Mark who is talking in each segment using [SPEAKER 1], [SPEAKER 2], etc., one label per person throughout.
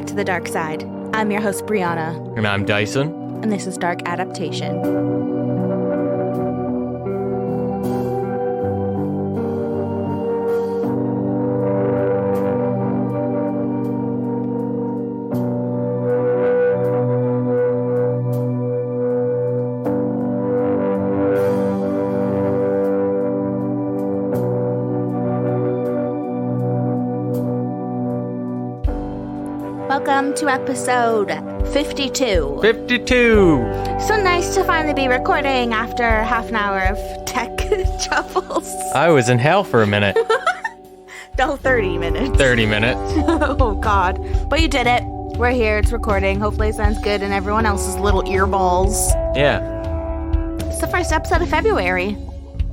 [SPEAKER 1] back to the dark side. I'm your host, Brianna.
[SPEAKER 2] And I'm Dyson.
[SPEAKER 1] And this is Dark Adaptation. Welcome to episode 52.
[SPEAKER 2] 52!
[SPEAKER 1] So nice to finally be recording after half an hour of tech troubles.
[SPEAKER 2] I was in hell for a minute.
[SPEAKER 1] No, 30 minutes.
[SPEAKER 2] 30 minutes.
[SPEAKER 1] Oh, God. But you did it. We're here. It's recording. Hopefully it sounds good in everyone else's little earballs.
[SPEAKER 2] Yeah.
[SPEAKER 1] It's the first episode of February.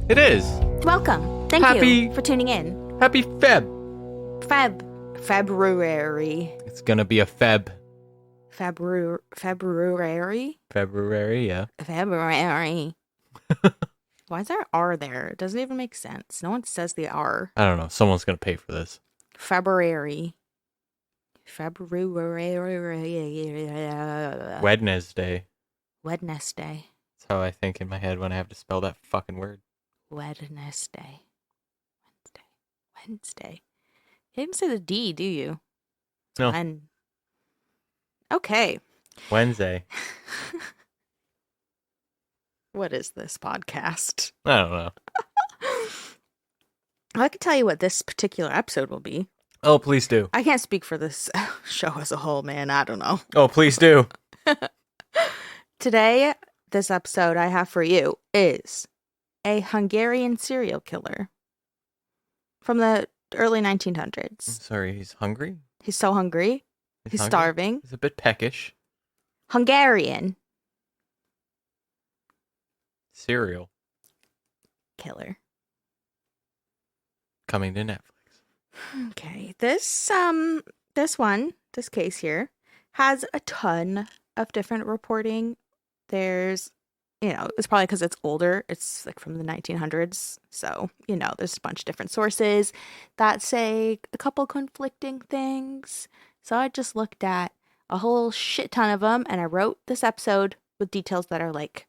[SPEAKER 2] It is.
[SPEAKER 1] Welcome. Thank you for tuning in.
[SPEAKER 2] Happy February.
[SPEAKER 1] February.
[SPEAKER 2] It's gonna be a
[SPEAKER 1] February?
[SPEAKER 2] February, yeah.
[SPEAKER 1] February. Why is there an R there? It doesn't even make sense. No one says the R.
[SPEAKER 2] I don't know. Someone's gonna pay for this.
[SPEAKER 1] February.
[SPEAKER 2] Wednesday.
[SPEAKER 1] Wednesday.
[SPEAKER 2] That's how I think in my head when I have to spell that fucking word.
[SPEAKER 1] Wednesday. You didn't say the D, do you?
[SPEAKER 2] No.
[SPEAKER 1] Okay.
[SPEAKER 2] Wednesday.
[SPEAKER 1] What is this podcast?
[SPEAKER 2] I don't know.
[SPEAKER 1] I can tell you what this particular episode will be.
[SPEAKER 2] Oh, please do.
[SPEAKER 1] I can't speak for this show as a whole, man. I don't know.
[SPEAKER 2] Oh, please do.
[SPEAKER 1] Today, this episode I have for you is a Hungarian serial killer from the early 1900s.
[SPEAKER 2] I'm sorry, he's hungry?
[SPEAKER 1] He's so hungry. He's
[SPEAKER 2] hungry?
[SPEAKER 1] Starving.
[SPEAKER 2] He's a bit peckish.
[SPEAKER 1] Hungarian.
[SPEAKER 2] Serial.
[SPEAKER 1] Killer.
[SPEAKER 2] Coming to Netflix.
[SPEAKER 1] Okay. This case here has a ton of different reporting. There's, it's probably because it's older. It's like from the 1900s. So, there's a bunch of different sources that say a couple conflicting things. So I just looked at a whole shit ton of them and I wrote this episode with details that are like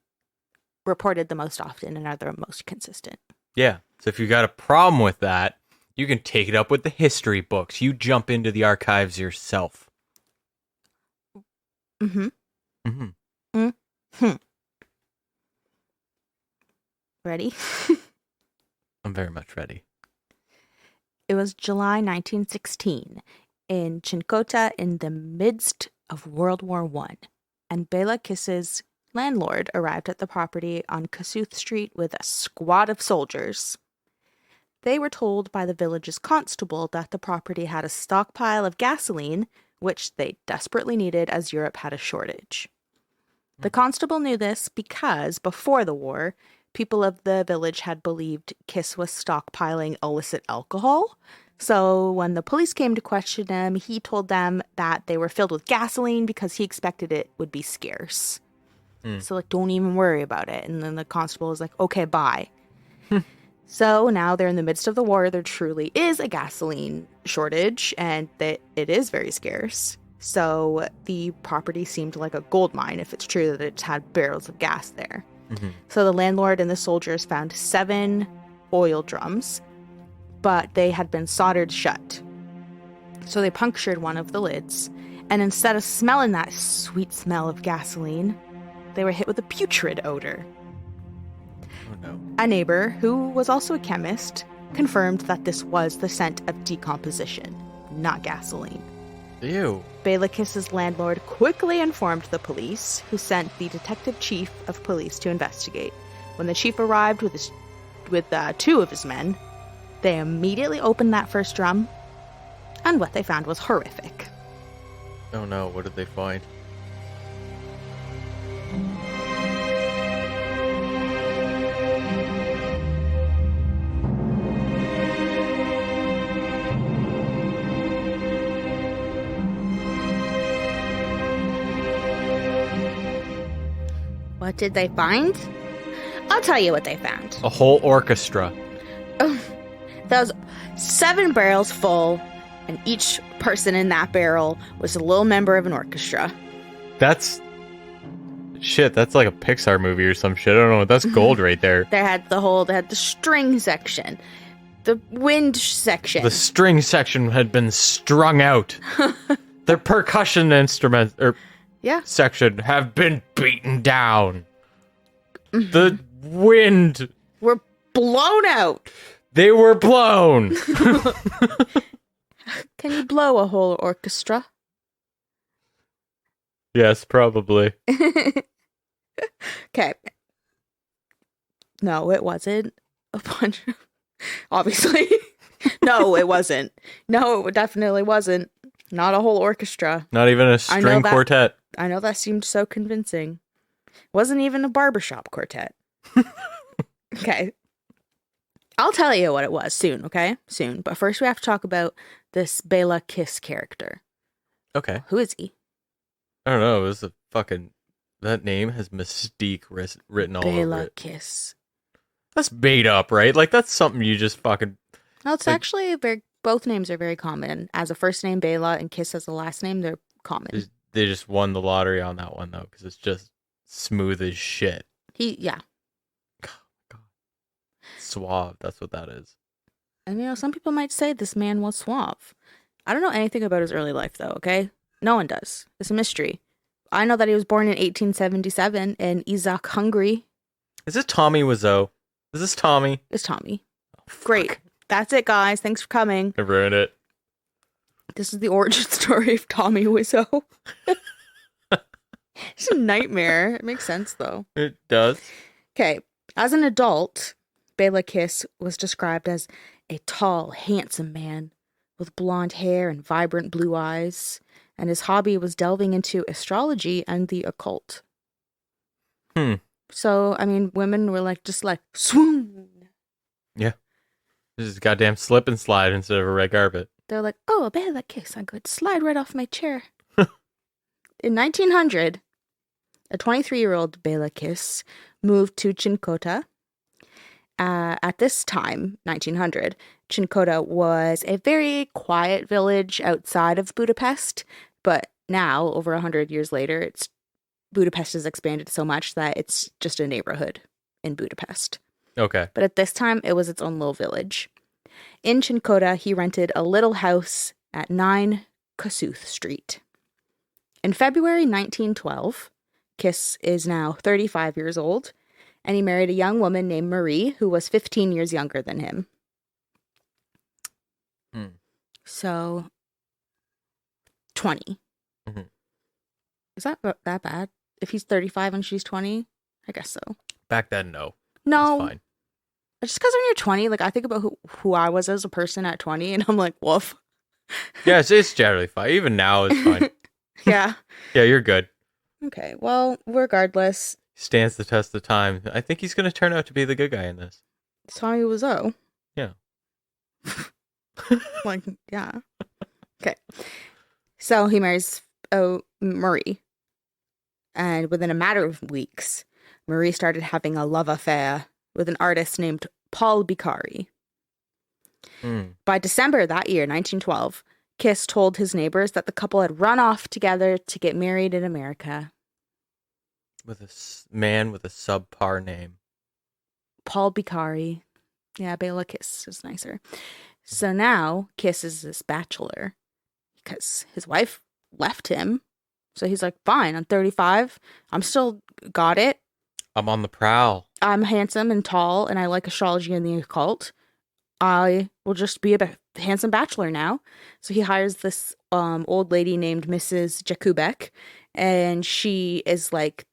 [SPEAKER 1] reported the most often and are the most consistent.
[SPEAKER 2] Yeah. So if you got a problem with that, you can take it up with the history books. You jump into the archives yourself.
[SPEAKER 1] Mm-hmm.
[SPEAKER 2] Mm-hmm.
[SPEAKER 1] Mm-hmm. Ready?
[SPEAKER 2] I'm very much ready.
[SPEAKER 1] It was July 1916 in Czinkota in the midst of World War I, and Béla Kiss's landlord arrived at the property on Kossuth Street with a squad of soldiers. They were told by the village's constable that the property had a stockpile of gasoline, which they desperately needed as Europe had a shortage. The constable knew this because, before the war, people of the village had believed Kiss was stockpiling illicit alcohol. So when the police came to question him, he told them that they were filled with gasoline because he expected it would be scarce. So, don't even worry about it. And then the constable was like, okay, bye. So now they're in the midst of the war. There truly is a gasoline shortage, and that it is very scarce. So the property seemed like a gold mine if it's true that it had barrels of gas there. Mm-hmm. So the landlord and the soldiers found 7 oil drums, but they had been soldered shut. So they punctured one of the lids, and instead of smelling that sweet smell of gasoline, they were hit with a putrid odor.
[SPEAKER 2] Oh no.
[SPEAKER 1] A neighbor, who was also a chemist, confirmed that this was the scent of decomposition, not gasoline.
[SPEAKER 2] Ew.
[SPEAKER 1] Béla Kiss's landlord quickly informed the police, who sent the detective chief of police to investigate. When the chief arrived with 2 of his men, they immediately opened that first drum, and what they found was horrific.
[SPEAKER 2] Oh no, what did they find?
[SPEAKER 1] What did they find? I'll tell you what they found.
[SPEAKER 2] A whole orchestra.
[SPEAKER 1] Those 7 barrels full And each person in that barrel was a little member of an orchestra.
[SPEAKER 2] That's like a Pixar movie or some shit. I don't know. That's gold right there.
[SPEAKER 1] They had the string section, the wind section.
[SPEAKER 2] The string section had been strung out. Their percussion instruments section have been beaten down. Mm-hmm. The wind
[SPEAKER 1] were blown out.
[SPEAKER 2] They were blown.
[SPEAKER 1] Can you blow a whole orchestra?
[SPEAKER 2] Yes, probably.
[SPEAKER 1] Okay. No, it wasn't a bunch of... Obviously. No, it wasn't. No, it definitely wasn't. Not a whole orchestra.
[SPEAKER 2] Not even a string quartet.
[SPEAKER 1] I know that seemed so convincing. Wasn't even a barbershop quartet. Okay. I'll tell you what it was soon, okay? Soon. But first we have to talk about this Béla Kiss character.
[SPEAKER 2] Okay.
[SPEAKER 1] Who is he?
[SPEAKER 2] I don't know. It was a fucking... That name has mystique written all over it.
[SPEAKER 1] Béla Kiss.
[SPEAKER 2] That's made up, right? Like, that's something you just fucking...
[SPEAKER 1] No, it's actually both names are very common. As a first name, Béla, and Kiss as a last name, they're common.
[SPEAKER 2] They just won the lottery on that one, though, because it's just smooth as shit.
[SPEAKER 1] Yeah.
[SPEAKER 2] God. Suave, that's what that is.
[SPEAKER 1] And, some people might say this man was suave. I don't know anything about his early life, though, okay? No one does. It's a mystery. I know that he was born in 1877 in Izak, Hungary.
[SPEAKER 2] Is this Tommy Wiseau? Is this Tommy?
[SPEAKER 1] It's Tommy.
[SPEAKER 2] Oh,
[SPEAKER 1] great. That's it, guys. Thanks for coming.
[SPEAKER 2] I ruined it.
[SPEAKER 1] This is the origin story of Tommy Wiseau. It's a nightmare. It makes sense, though.
[SPEAKER 2] It does.
[SPEAKER 1] Okay. As an adult, Béla Kiss was described as a tall, handsome man with blonde hair and vibrant blue eyes. And his hobby was delving into astrology and the occult. So, women were just like, swoon. Yeah.
[SPEAKER 2] This is goddamn slip and slide instead of a red carpet.
[SPEAKER 1] They're like, oh, a Béla Kiss. I could slide right off my chair. In 1900, a 23-year-old Béla Kiss moved to Czinkota. At this time, 1900, Czinkota was a very quiet village outside of Budapest. But now, over 100 years later, Budapest has expanded so much that it's just a neighborhood in Budapest.
[SPEAKER 2] Okay.
[SPEAKER 1] But at this time, it was its own little village. In Czinkota, he rented a little house at 9 Kossuth Street. In February 1912, Kiss is now 35 years old, and he married a young woman named Marie, who was 15 years younger than him. So, 20. Mm-hmm. Is that bad? If he's 35 and she's 20? I guess so.
[SPEAKER 2] Back then, no.
[SPEAKER 1] No.
[SPEAKER 2] That's fine.
[SPEAKER 1] Just because when you're 20, I think about who I was as a person at 20, and I'm like, woof.
[SPEAKER 2] Yeah, it's generally fine. Even now, it's fine.
[SPEAKER 1] Yeah.
[SPEAKER 2] Yeah, you're good.
[SPEAKER 1] Okay, well, regardless.
[SPEAKER 2] Stands the test of time. I think he's going to turn out to be the good guy in this.
[SPEAKER 1] Tommy Wiseau.
[SPEAKER 2] Yeah.
[SPEAKER 1] Yeah. Okay. So he marries Marie. And within a matter of weeks, Marie started having a love affair with an artist named Paul Bicari. By December that year, 1912, Kiss told his neighbors that the couple had run off together to get married in America.
[SPEAKER 2] With a man with a subpar name.
[SPEAKER 1] Paul Bicari. Yeah, Béla Kiss is nicer. So now, Kiss is this bachelor because his wife left him. So he's like, fine, I'm 35. I'm still got it.
[SPEAKER 2] I'm on the prowl.
[SPEAKER 1] I'm handsome and tall, and I like astrology and the occult. I will just be a handsome bachelor now. So he hires this old lady named Mrs. Jakubek, and she is like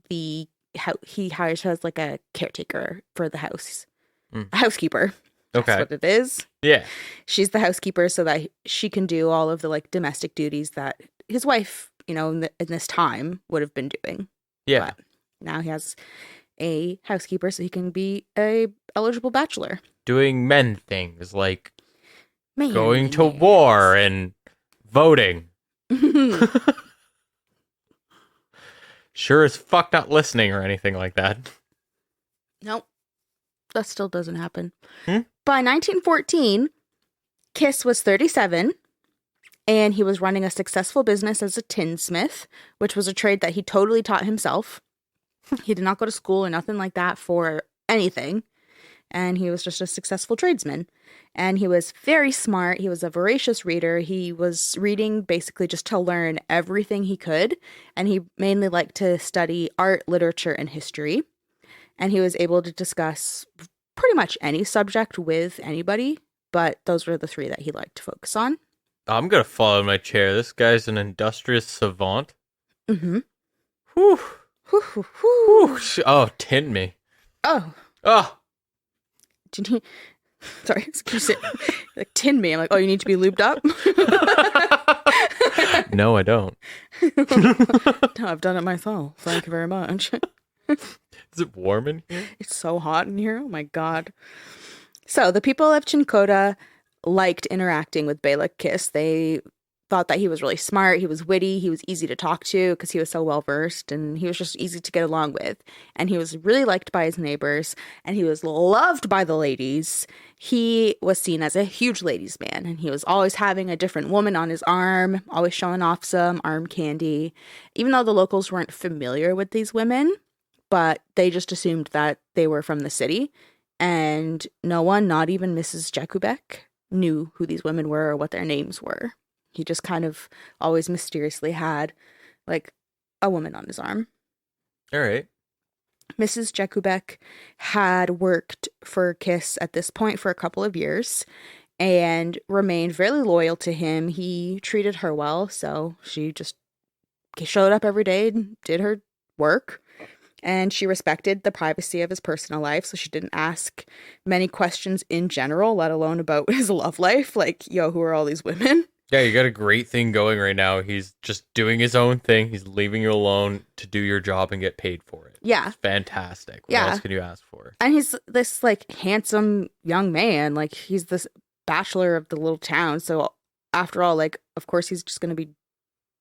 [SPEAKER 1] he hires her as like a caretaker for the house. A housekeeper.
[SPEAKER 2] Okay.
[SPEAKER 1] That's what it is.
[SPEAKER 2] Yeah.
[SPEAKER 1] She's the housekeeper so that she can do all of the like domestic duties that his wife, in this time would have been doing.
[SPEAKER 2] Yeah.
[SPEAKER 1] But now he has a housekeeper so he can be a eligible bachelor.
[SPEAKER 2] Doing men things like going to war and voting. Sure as fuck not listening or anything like that.
[SPEAKER 1] Nope. That still doesn't happen. By 1914, Kiss was 37 And he was running a successful business as a tinsmith, which was a trade that he totally taught himself. He did not go to school or nothing like that for anything. And he was just a successful tradesman. And he was very smart. He was a voracious reader. He was reading basically just to learn everything he could. And he mainly liked to study art, literature, and history. And he was able to discuss pretty much any subject with anybody. But those were the three that he liked to focus on.
[SPEAKER 2] I'm going to fall in my chair. This guy's an industrious savant.
[SPEAKER 1] Mm-hmm.
[SPEAKER 2] Whew.
[SPEAKER 1] Whew, whew, whew.
[SPEAKER 2] Whew. Oh, tin me.
[SPEAKER 1] Oh.
[SPEAKER 2] Oh.
[SPEAKER 1] Sorry, excuse me. Like, tin me. I'm like, oh, you need to be lubed up?
[SPEAKER 2] No, I don't.
[SPEAKER 1] No, I've done it myself. Thank you very much.
[SPEAKER 2] Is it warm in here?
[SPEAKER 1] It's so hot in here. Oh, my God. So the people of Czinkota liked interacting with Béla Kiss. They thought that he was really smart, he was witty, he was easy to talk to because he was so well-versed, and he was just easy to get along with. And he was really liked by his neighbors, and he was loved by the ladies. He was seen as a huge ladies' man, and he was always having a different woman on his arm, always showing off some arm candy, even though the locals weren't familiar with these women, but they just assumed that they were from the city, and no one, not even Mrs. Jakubek, knew who these women were or what their names were. He just kind of always mysteriously had, like, a woman on his arm.
[SPEAKER 2] All right.
[SPEAKER 1] Mrs. Jakubek had worked for Kiss at this point for a couple of years and remained very loyal to him. He treated her well, so she just showed up every day and did her work. And she respected the privacy of his personal life, so she didn't ask many questions in general, let alone about his love life. Like, yo, who are all these women?
[SPEAKER 2] Yeah, you got a great thing going right now. He's just doing his own thing. He's leaving you alone to do your job and get paid for it.
[SPEAKER 1] Yeah.
[SPEAKER 2] It's fantastic. What else can you ask for?
[SPEAKER 1] And he's this, like, handsome young man. Like, he's this bachelor of the little town. So, after all, like, of course, he's just going to be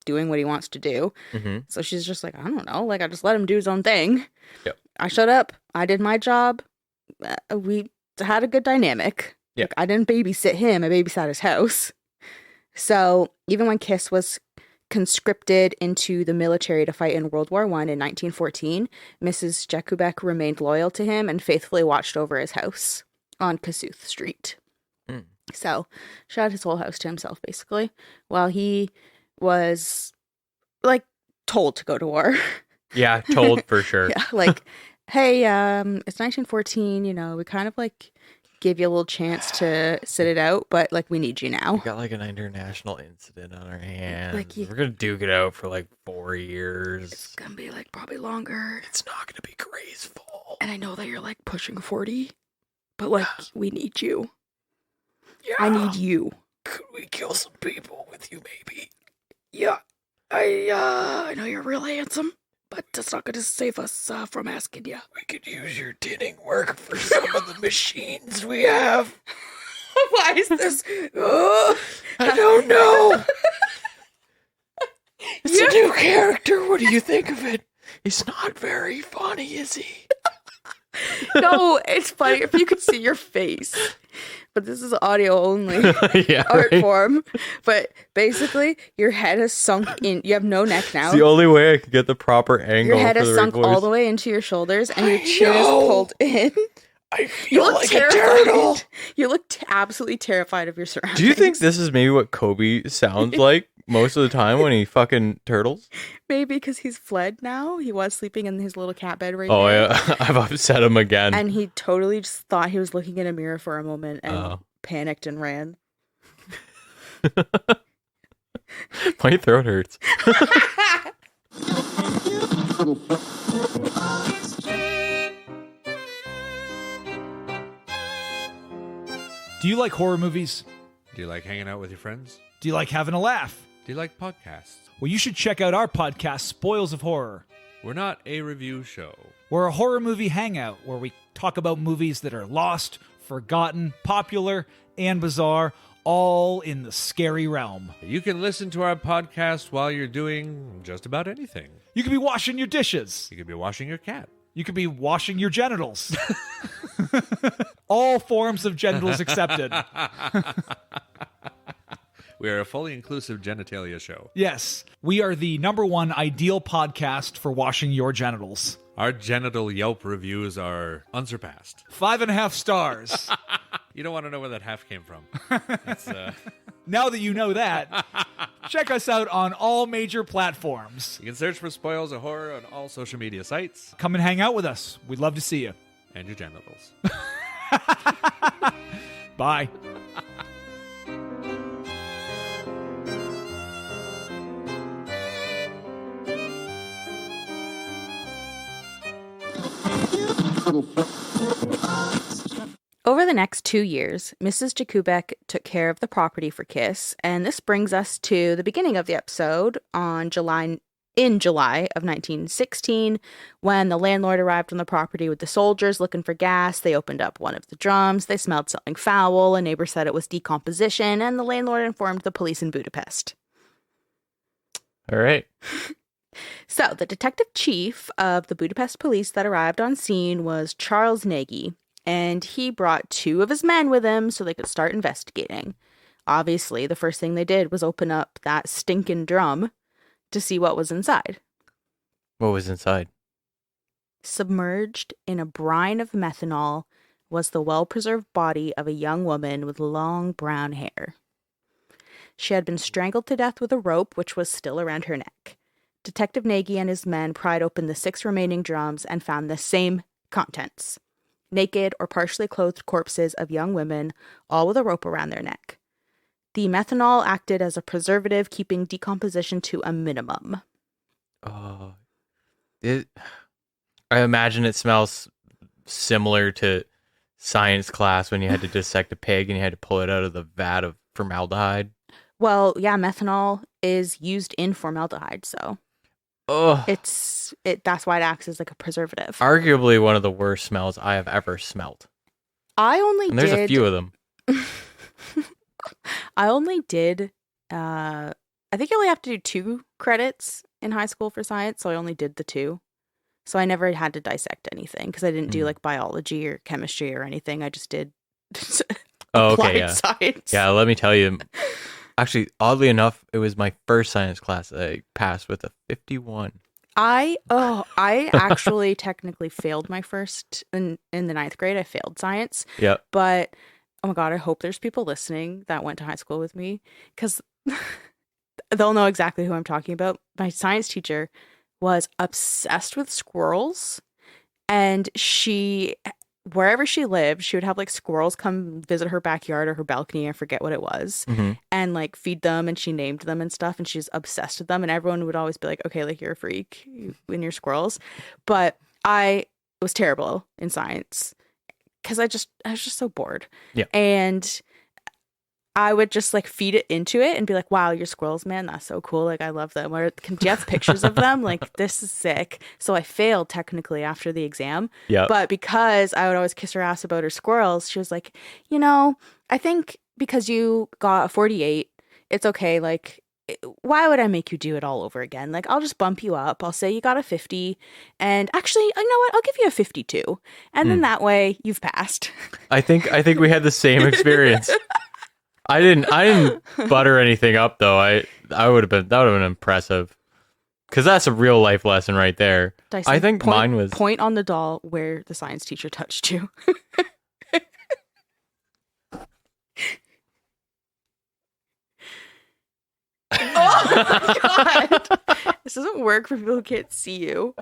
[SPEAKER 1] doing what he wants to do.
[SPEAKER 2] Mm-hmm.
[SPEAKER 1] So, she's just like, I don't know. Like, I just let him do his own thing.
[SPEAKER 2] Yep.
[SPEAKER 1] I showed up. I did my job. We had a good dynamic.
[SPEAKER 2] Yeah.
[SPEAKER 1] Like, I didn't babysit him. I babysat his house. So even when Kiss was conscripted into the military to fight in World War I in 1914, Mrs. Jakubek remained loyal to him and faithfully watched over his house on Kossuth Street.
[SPEAKER 2] Mm.
[SPEAKER 1] So she had his whole house to himself, basically, while he was, like, told to go to war.
[SPEAKER 2] Yeah, told for sure.
[SPEAKER 1] Yeah, like, hey, it's 1914, you know, we kind of, like, give you a little chance to sit it out, but, like, we need you now.
[SPEAKER 2] We got, like, an international incident on our hands.
[SPEAKER 1] Like,
[SPEAKER 2] we're gonna duke it out for, like, 4 years.
[SPEAKER 1] It's gonna be, like, probably longer.
[SPEAKER 2] It's not gonna be graceful.
[SPEAKER 1] And I know that you're, like, pushing 40, but, like, we need you.
[SPEAKER 2] Yeah.
[SPEAKER 1] I need you.
[SPEAKER 2] Could we kill some people with you, maybe?
[SPEAKER 1] Yeah. I know you're real handsome, but that's not gonna save us from asking you.
[SPEAKER 2] We could use your tinning work for some of the machines we have.
[SPEAKER 1] Why is this?
[SPEAKER 2] I don't know. It's a new character. What do you think of it? He's not very funny, is he?
[SPEAKER 1] No, it's funny if you could see your face. But this is audio only art form. But basically, your head has sunk in. You have no neck now.
[SPEAKER 2] It's the only way I could get the proper angle.
[SPEAKER 1] Your head has sunk all the way into your shoulders, and your chin is pulled in.
[SPEAKER 2] I feel like a turtle.
[SPEAKER 1] You look absolutely terrified of your surroundings.
[SPEAKER 2] Do you think this is maybe what Kobe sounds like most of the time when he fucking turtles?
[SPEAKER 1] Maybe because he's fled now. He was sleeping in his little cat bed right
[SPEAKER 2] now. Oh,
[SPEAKER 1] yeah.
[SPEAKER 2] I've upset him again.
[SPEAKER 1] And he totally just thought he was looking in a mirror for a moment and panicked and ran.
[SPEAKER 2] My throat hurts.
[SPEAKER 3] Do you like horror movies?
[SPEAKER 4] Do you like hanging out with your friends?
[SPEAKER 3] Do you like having a laugh?
[SPEAKER 4] Do you like podcasts?
[SPEAKER 3] Well, you should check out our podcast, Spoils of Horror.
[SPEAKER 4] We're not a review show.
[SPEAKER 3] We're a horror movie hangout where we talk about movies that are lost, forgotten, popular, and bizarre, all in the scary realm.
[SPEAKER 4] You can listen to our podcast while you're doing just about anything.
[SPEAKER 3] You could be washing your dishes.
[SPEAKER 4] You could be washing your cat.
[SPEAKER 3] You could be washing your genitals. All forms of genitals accepted.
[SPEAKER 4] We are a fully inclusive genitalia show.
[SPEAKER 3] Yes, we are the #1 ideal podcast for washing your genitals.
[SPEAKER 4] Our genital Yelp reviews are unsurpassed.
[SPEAKER 3] 5.5 stars.
[SPEAKER 4] You don't want to know where that half came from.
[SPEAKER 3] Now that you know that, check us out on all major platforms.
[SPEAKER 4] You can search for Spoils of Horror on all social media sites.
[SPEAKER 3] Come and hang out with us. We'd love to see you.
[SPEAKER 4] And your genitals.
[SPEAKER 3] Bye.
[SPEAKER 1] Over the next 2 years, Mrs. Jakubek took care of the property for Kiss, and this brings us to the beginning of the episode in July of 1916, when the landlord arrived on the property with the soldiers looking for gas. They opened up one of the drums. They smelled something foul. A neighbor said it was decomposition, and the landlord informed the police in Budapest.
[SPEAKER 2] All right.
[SPEAKER 1] So, the detective chief of the Budapest police that arrived on scene was Charles Nagy, and he brought 2 of his men with him so they could start investigating. Obviously, the first thing they did was open up that stinking drum to see what was inside.
[SPEAKER 2] What was inside?
[SPEAKER 1] Submerged in a brine of methanol was the well-preserved body of a young woman with long brown hair. She had been strangled to death with a rope, which was still around her neck. Detective Nagy and his men pried open the 6 remaining drums and found the same contents: naked or partially clothed corpses of young women, all with a rope around their neck. The methanol acted as a preservative, keeping decomposition to a minimum.
[SPEAKER 2] I imagine it smells similar to science class when you had to dissect a pig and you had to pull it out of the vat of formaldehyde.
[SPEAKER 1] Well, yeah, methanol is used in formaldehyde, so that's why it acts as like a preservative.
[SPEAKER 2] Arguably one of the worst smells I have ever smelt.
[SPEAKER 1] And there's
[SPEAKER 2] a few of them.
[SPEAKER 1] I only did, I think you only have to do 2 credits in high school for science, so I only did the 2. So I never had to dissect anything, because I didn't do like biology or chemistry or anything. I just did applied science.
[SPEAKER 2] Yeah, let me tell you. Actually, oddly enough, it was my first science class that I passed with a 51.
[SPEAKER 1] I actually technically failed my first in the 9th grade. I failed science.
[SPEAKER 2] Yeah.
[SPEAKER 1] But oh my God, I hope there's people listening that went to high school with me, because they'll know exactly who I'm talking about. My science teacher was obsessed with squirrels, and wherever she lived, she would have like squirrels come visit her backyard or her balcony. I forget what it was.
[SPEAKER 2] Mm-hmm.
[SPEAKER 1] And like feed them, and she named them and stuff. And she's obsessed with them. And everyone would always be like, okay, like you're a freak in your squirrels. But I was terrible in science because I was just so bored.
[SPEAKER 2] Yeah.
[SPEAKER 1] And I would just like feed it into it and be like, wow, your squirrels, man, that's so cool. Like, I love them. Or do you have pictures of them? Like, this is sick. So I failed technically after the exam.
[SPEAKER 2] Yeah.
[SPEAKER 1] But because I would always kiss her ass about her squirrels, she was like, I think because you got a 48, it's okay. Like, why would I make you do it all over again? Like, I'll just bump you up. I'll say you got a 50. And actually, you know what? I'll give you a 52. And then that way you've passed.
[SPEAKER 2] I think we had the same experience. I didn't butter anything up though. That would have been impressive, because that's a real life lesson right there.
[SPEAKER 1] Dyson,
[SPEAKER 2] I think mine was
[SPEAKER 1] point on the doll where the science teacher touched you. Oh my God! This doesn't work for people who can't see you.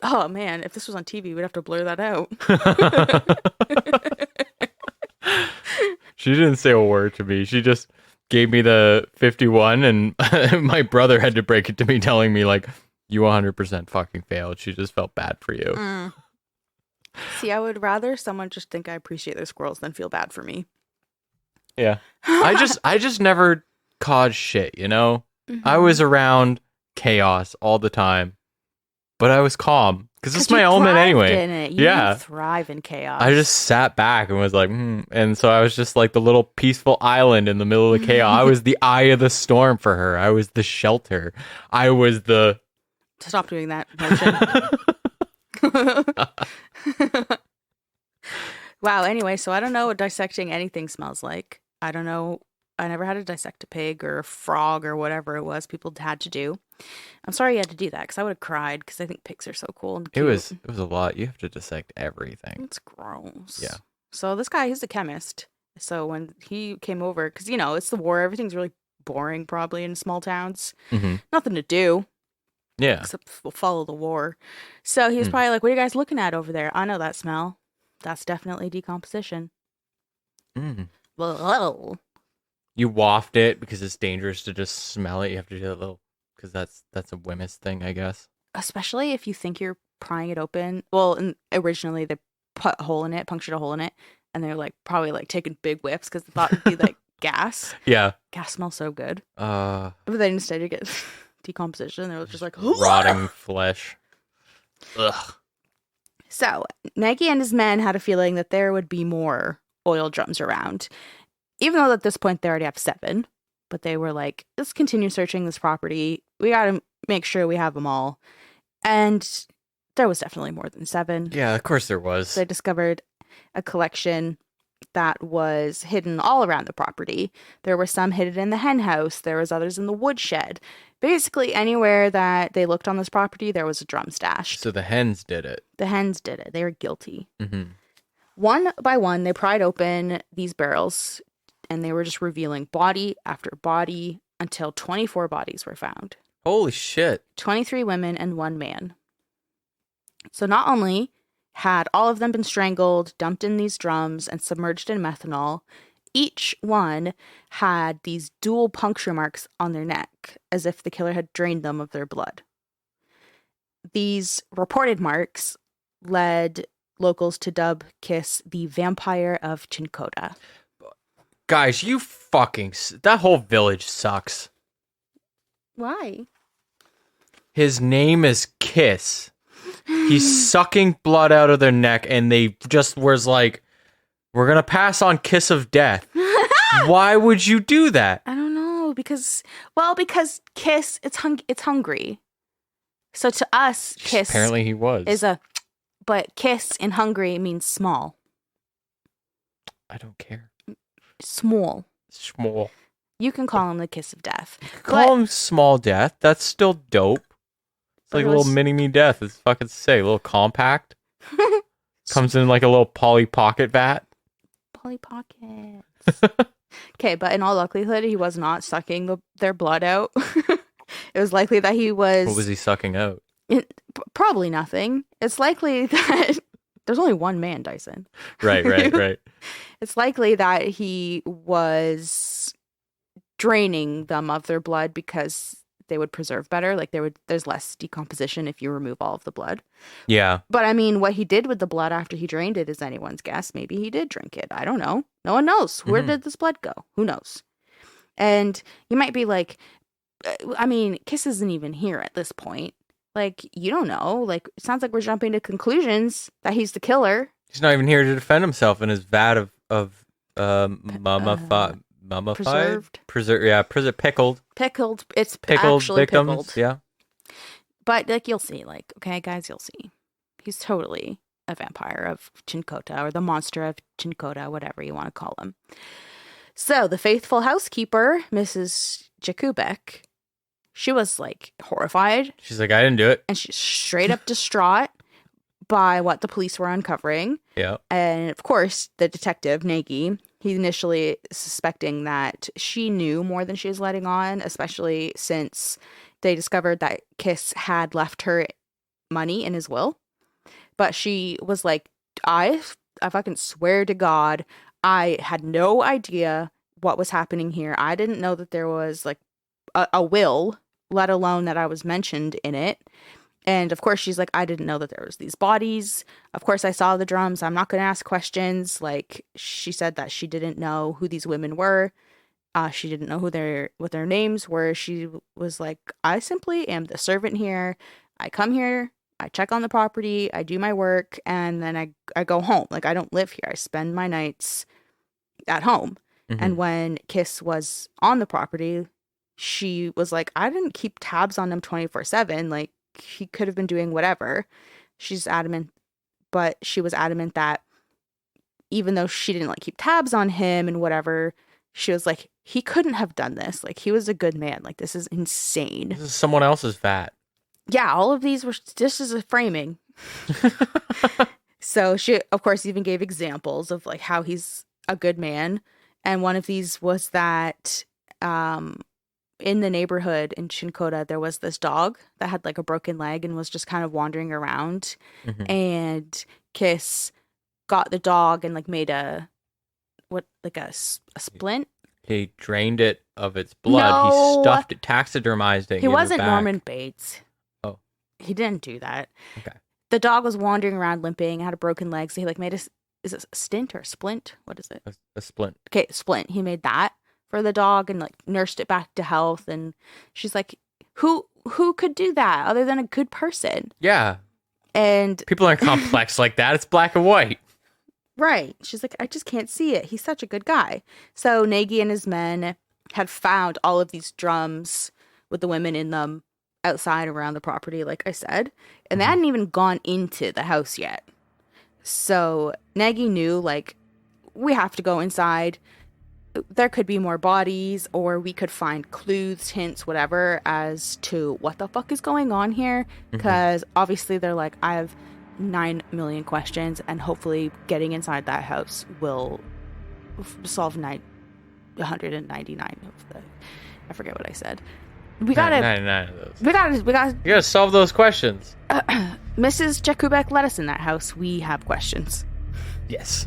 [SPEAKER 1] Oh man, if this was on TV, we'd have to blur that out.
[SPEAKER 2] She didn't say a word to me. She just gave me the 51, and my brother had to break it to me, telling me like, you 100% fucking failed. She just felt bad for you.
[SPEAKER 1] See, I would rather someone just think I appreciate their squirrels than feel bad for me.
[SPEAKER 2] Yeah. I just never caused shit, you know?
[SPEAKER 1] Mm-hmm.
[SPEAKER 2] I was around chaos all the time, but I was calm. Because it's my element anyway.
[SPEAKER 1] You thrive in chaos.
[SPEAKER 2] I just sat back and was like, and so I was just like the little peaceful island in the middle of the chaos. I was the eye of the storm for her. I was the shelter. I was the...
[SPEAKER 1] Stop doing that motion. Wow, anyway, so I don't know what dissecting anything smells like. I don't know I never had to dissect a pig or a frog or whatever it was people had to do. I'm sorry you had to do that because I would have cried because I think pigs are so cool and cute.
[SPEAKER 2] It was a lot. You have to dissect everything.
[SPEAKER 1] It's gross.
[SPEAKER 2] Yeah.
[SPEAKER 1] So this guy, he's a chemist. So when he came over, because, you know, it's the war. Everything's really boring probably in small towns.
[SPEAKER 2] Mm-hmm.
[SPEAKER 1] Nothing to do.
[SPEAKER 2] Yeah.
[SPEAKER 1] Except we'll follow the war. So he was probably like, what are you guys looking at over there? I know that smell. That's definitely decomposition.
[SPEAKER 2] Mm.
[SPEAKER 1] Well,
[SPEAKER 2] You waft it because it's dangerous to just smell it. You have to do that little, because that's a Wemyss thing, I guess.
[SPEAKER 1] especially if you think you're prying it open. Well, originally they put a hole in it, punctured a hole in it, and they're like probably like taking big whiffs because they thought it'd be like gas.
[SPEAKER 2] Yeah.
[SPEAKER 1] Gas smells so good.
[SPEAKER 2] But
[SPEAKER 1] then instead you get decomposition. They were just like
[SPEAKER 2] rotting flesh. Ugh.
[SPEAKER 1] So Nagy and his men had a feeling that there would be more oil drums around, even though at this point they already have 7. But they were like, let's continue searching this property. We got to make sure we have them all. And there was definitely more than 7.
[SPEAKER 2] Yeah, of course there was.
[SPEAKER 1] They discovered a collection that was hidden all around the property. There were some hidden in the hen house. There was others in the woodshed. Basically, anywhere that they looked on this property, there was a drum stash.
[SPEAKER 2] So the hens did it.
[SPEAKER 1] The hens did it. They were guilty.
[SPEAKER 2] Mm-hmm.
[SPEAKER 1] One by one, they pried open these barrels, and they were just revealing body after body until 24 bodies were found.
[SPEAKER 2] Holy shit.
[SPEAKER 1] 23 women and 1 man. So not only had all of them been strangled, dumped in these drums, and submerged in methanol, each one had these dual puncture marks on their neck, as if the killer had drained them of their blood. These reported marks led locals to dub Kiss the Vampire of Czinkota.
[SPEAKER 2] Guys, you fucking... That whole village sucks.
[SPEAKER 1] Why?
[SPEAKER 2] His name is Kiss. He's sucking blood out of their neck, and they just was like, we're gonna pass on Kiss of Death. Why would you do that?
[SPEAKER 1] I don't know, because Kiss, it's hungry. So to us, Kiss
[SPEAKER 2] Apparently he was.
[SPEAKER 1] But Kiss in Hungary means small.
[SPEAKER 2] I don't care.
[SPEAKER 1] Small.
[SPEAKER 2] Small.
[SPEAKER 1] You can call him the Kiss of Death.
[SPEAKER 2] Call him Small Death. That's still dope. It's like a little mini-me death. It's fucking sick. A little compact. Comes in like a little Polly Pocket vat.
[SPEAKER 1] Polly Pockets. Okay, but in all likelihood, he was not sucking their blood out. It was likely that he was...
[SPEAKER 2] What was he sucking out?
[SPEAKER 1] Probably nothing. It's likely that... There's only 1 man, Dyson.
[SPEAKER 2] Right.
[SPEAKER 1] It's likely that he was draining them of their blood because they would preserve better. Like there's less decomposition if you remove all of the blood.
[SPEAKER 2] Yeah.
[SPEAKER 1] But I mean, what he did with the blood after he drained it is anyone's guess. Maybe he did drink it. I don't know. No one knows. Where did this blood go? Who knows? And you might be like, I mean, Kiss isn't even here at this point. Like, you don't know. Like, it sounds like we're jumping to conclusions that he's the killer.
[SPEAKER 2] He's not even here to defend himself in his vat of mummified. Pickled.
[SPEAKER 1] Pickled. It's
[SPEAKER 2] Pickled
[SPEAKER 1] actually
[SPEAKER 2] victims.
[SPEAKER 1] pickled.
[SPEAKER 2] Yeah.
[SPEAKER 1] But like you'll see, like, okay, guys, you'll see. He's totally a vampire of Czinkota, or the monster of Czinkota, whatever you want to call him. So the faithful housekeeper, Mrs. Jakubek, she was like horrified.
[SPEAKER 2] She's like, I didn't do it.
[SPEAKER 1] And she's straight up distraught by what the police were uncovering.
[SPEAKER 2] Yeah.
[SPEAKER 1] And of course, the detective, Nagy, he initially suspecting that she knew more than she was letting on, especially since they discovered that Kiss had left her money in his will. But she was like, I fucking swear to God, I had no idea what was happening here. I didn't know that there was like a will, let alone that I was mentioned in it. And of course, she's like, I didn't know that there was these bodies. Of course, I saw the drums. I'm not going to ask questions. Like, she said that she didn't know who these women were. She didn't know what their names were. She was like, I simply am the servant here. I come here, I check on the property, I do my work, and then I go home. Like, I don't live here. I spend my nights at home. Mm-hmm. And when Kiss was on the property, she was like, I didn't keep tabs on him 24/7. Like, he could have been doing whatever. She's adamant, but she was adamant that even though she didn't like keep tabs on him and whatever, she was like, he couldn't have done this. Like, he was a good man. Like, this is insane.
[SPEAKER 2] This is someone else's vat.
[SPEAKER 1] Yeah, all of these were just as a framing. So she, of course, even gave examples of like how he's a good man. And one of these was that in the neighborhood in Czinkota, there was this dog that had like a broken leg and was just kind of wandering around.
[SPEAKER 2] Mm-hmm.
[SPEAKER 1] And Kiss got the dog and like made a splint.
[SPEAKER 2] He drained it of its blood.
[SPEAKER 1] No.
[SPEAKER 2] He stuffed it, taxidermized it.
[SPEAKER 1] He wasn't Norman Bates.
[SPEAKER 2] Oh.
[SPEAKER 1] He didn't do that.
[SPEAKER 2] Okay.
[SPEAKER 1] The dog was wandering around limping, had a broken leg, so he like made is it a stint or a splint? What is it?
[SPEAKER 2] A splint.
[SPEAKER 1] Okay, splint. He made that for the dog and like nursed it back to health. And she's like, who could do that other than a good person?
[SPEAKER 2] Yeah.
[SPEAKER 1] And
[SPEAKER 2] people aren't complex like that. It's black and white.
[SPEAKER 1] Right. She's like, I just can't see it. He's such a good guy. So Nagy and his men had found all of these drums with the women in them outside around the property, like I said. And they hadn't even gone into the house yet. So Nagy knew, like, we have to go inside. There could be more bodies, or we could find clues, hints, whatever, as to what the fuck is going on here. Because obviously they're like, I have 9 million questions, and hopefully getting inside that house will solve 199 of the... I forget what I said. We gotta...
[SPEAKER 2] 99 of those.
[SPEAKER 1] We gotta...
[SPEAKER 2] You gotta solve those questions.
[SPEAKER 1] Mrs. Jakubek let us in that house. We have questions.
[SPEAKER 2] Yes.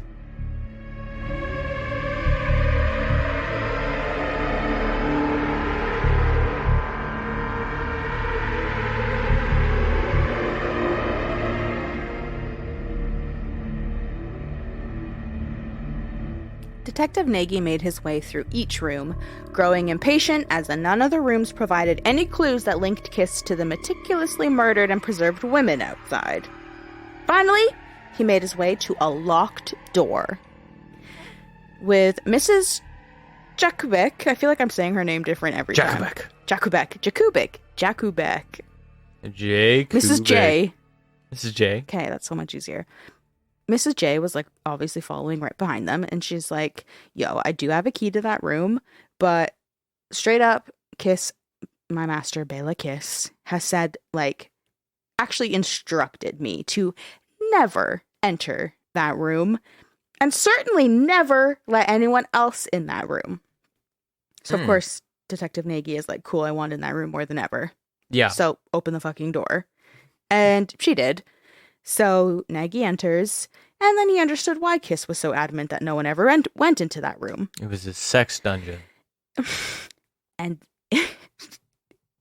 [SPEAKER 1] Detective Nagy made his way through each room, growing impatient as none of the rooms provided any clues that linked Kiss to the meticulously murdered and preserved women outside. Finally, he made his way to a locked door. With Mrs. Jakubek, I feel like I'm saying her name different every time. Jakubek. Mrs. J.
[SPEAKER 2] Mrs. J.
[SPEAKER 1] Okay, that's so much easier. Mrs. J was like obviously following right behind them, and she's like, yo, I do have a key to that room, but straight up, Kiss, my master, Béla Kiss, has said, like, actually instructed me to never enter that room, and certainly never let anyone else in that room. So, of course, Detective Nagy is like, cool, I want in that room more than ever.
[SPEAKER 2] Yeah.
[SPEAKER 1] So, open the fucking door. And she did. So Nagy enters, and then he understood why Kiss was so adamant that no one ever went into that room.
[SPEAKER 2] It was a sex dungeon.
[SPEAKER 1] And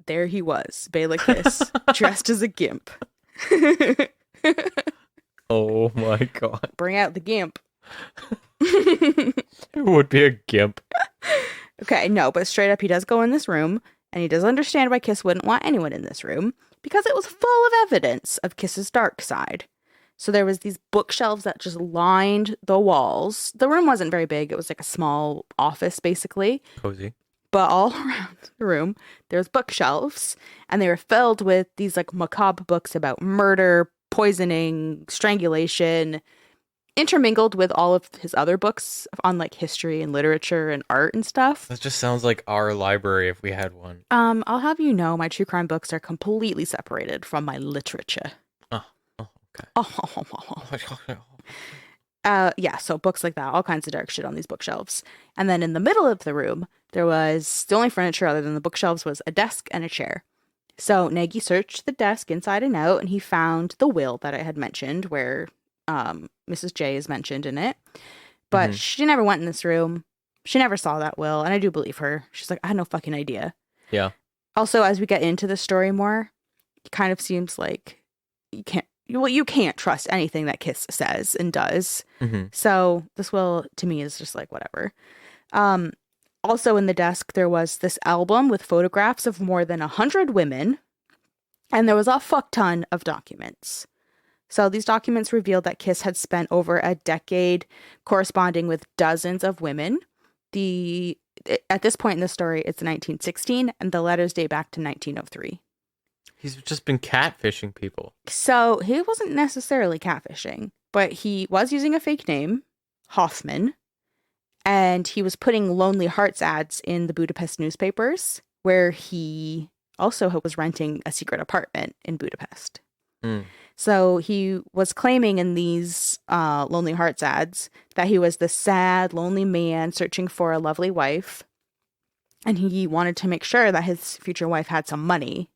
[SPEAKER 1] there he was, Béla Kiss, dressed as a gimp.
[SPEAKER 2] Oh my god.
[SPEAKER 1] Bring out the gimp.
[SPEAKER 2] It would be a gimp.
[SPEAKER 1] Okay, no, but straight up, he does go in this room, and he does understand why Kiss wouldn't want anyone in this room, because it was full of evidence of Kiss's dark side. So there was these bookshelves that just lined the walls. The room wasn't very big. It was like a small office, basically.
[SPEAKER 2] Cozy.
[SPEAKER 1] But all around the room, there was bookshelves, and they were filled with these like macabre books about murder, poisoning, strangulation, intermingled with all of his other books on like history and literature and art and stuff.
[SPEAKER 2] That just sounds like our library if we had one.
[SPEAKER 1] I'll have you know, my true crime books are completely separated from my literature.
[SPEAKER 2] Okay.
[SPEAKER 1] Yeah, so books like that, all kinds of dark shit on these bookshelves. And then in the middle of the room, there was the only furniture other than the bookshelves was a desk and a chair. So Nagy searched the desk inside and out, and he found the will that I had mentioned, where Mrs. J is mentioned in it. But she never went in this room. She never saw that will, and I do believe her. She's like, I had no fucking idea.
[SPEAKER 2] Yeah.
[SPEAKER 1] Also, as we get into the story more, it kind of seems like you can't trust anything that Kiss says and does. So this will, to me, is just like whatever. Also in the desk, there was this album with photographs of more than 100 women, and there was a fuck ton of documents. So these documents revealed that Kiss had spent over a decade corresponding with dozens of women. At this point in the story, it's 1916, and the letters date back to 1903.
[SPEAKER 2] He's just been catfishing people.
[SPEAKER 1] So he wasn't necessarily catfishing, but he was using a fake name, Hoffman, And he was putting Lonely Hearts ads in the Budapest newspapers, where he also was renting a secret apartment in Budapest. So he was claiming in these Lonely Hearts ads that he was the sad, lonely man searching for a lovely wife. And he wanted to make sure that his future wife had some money.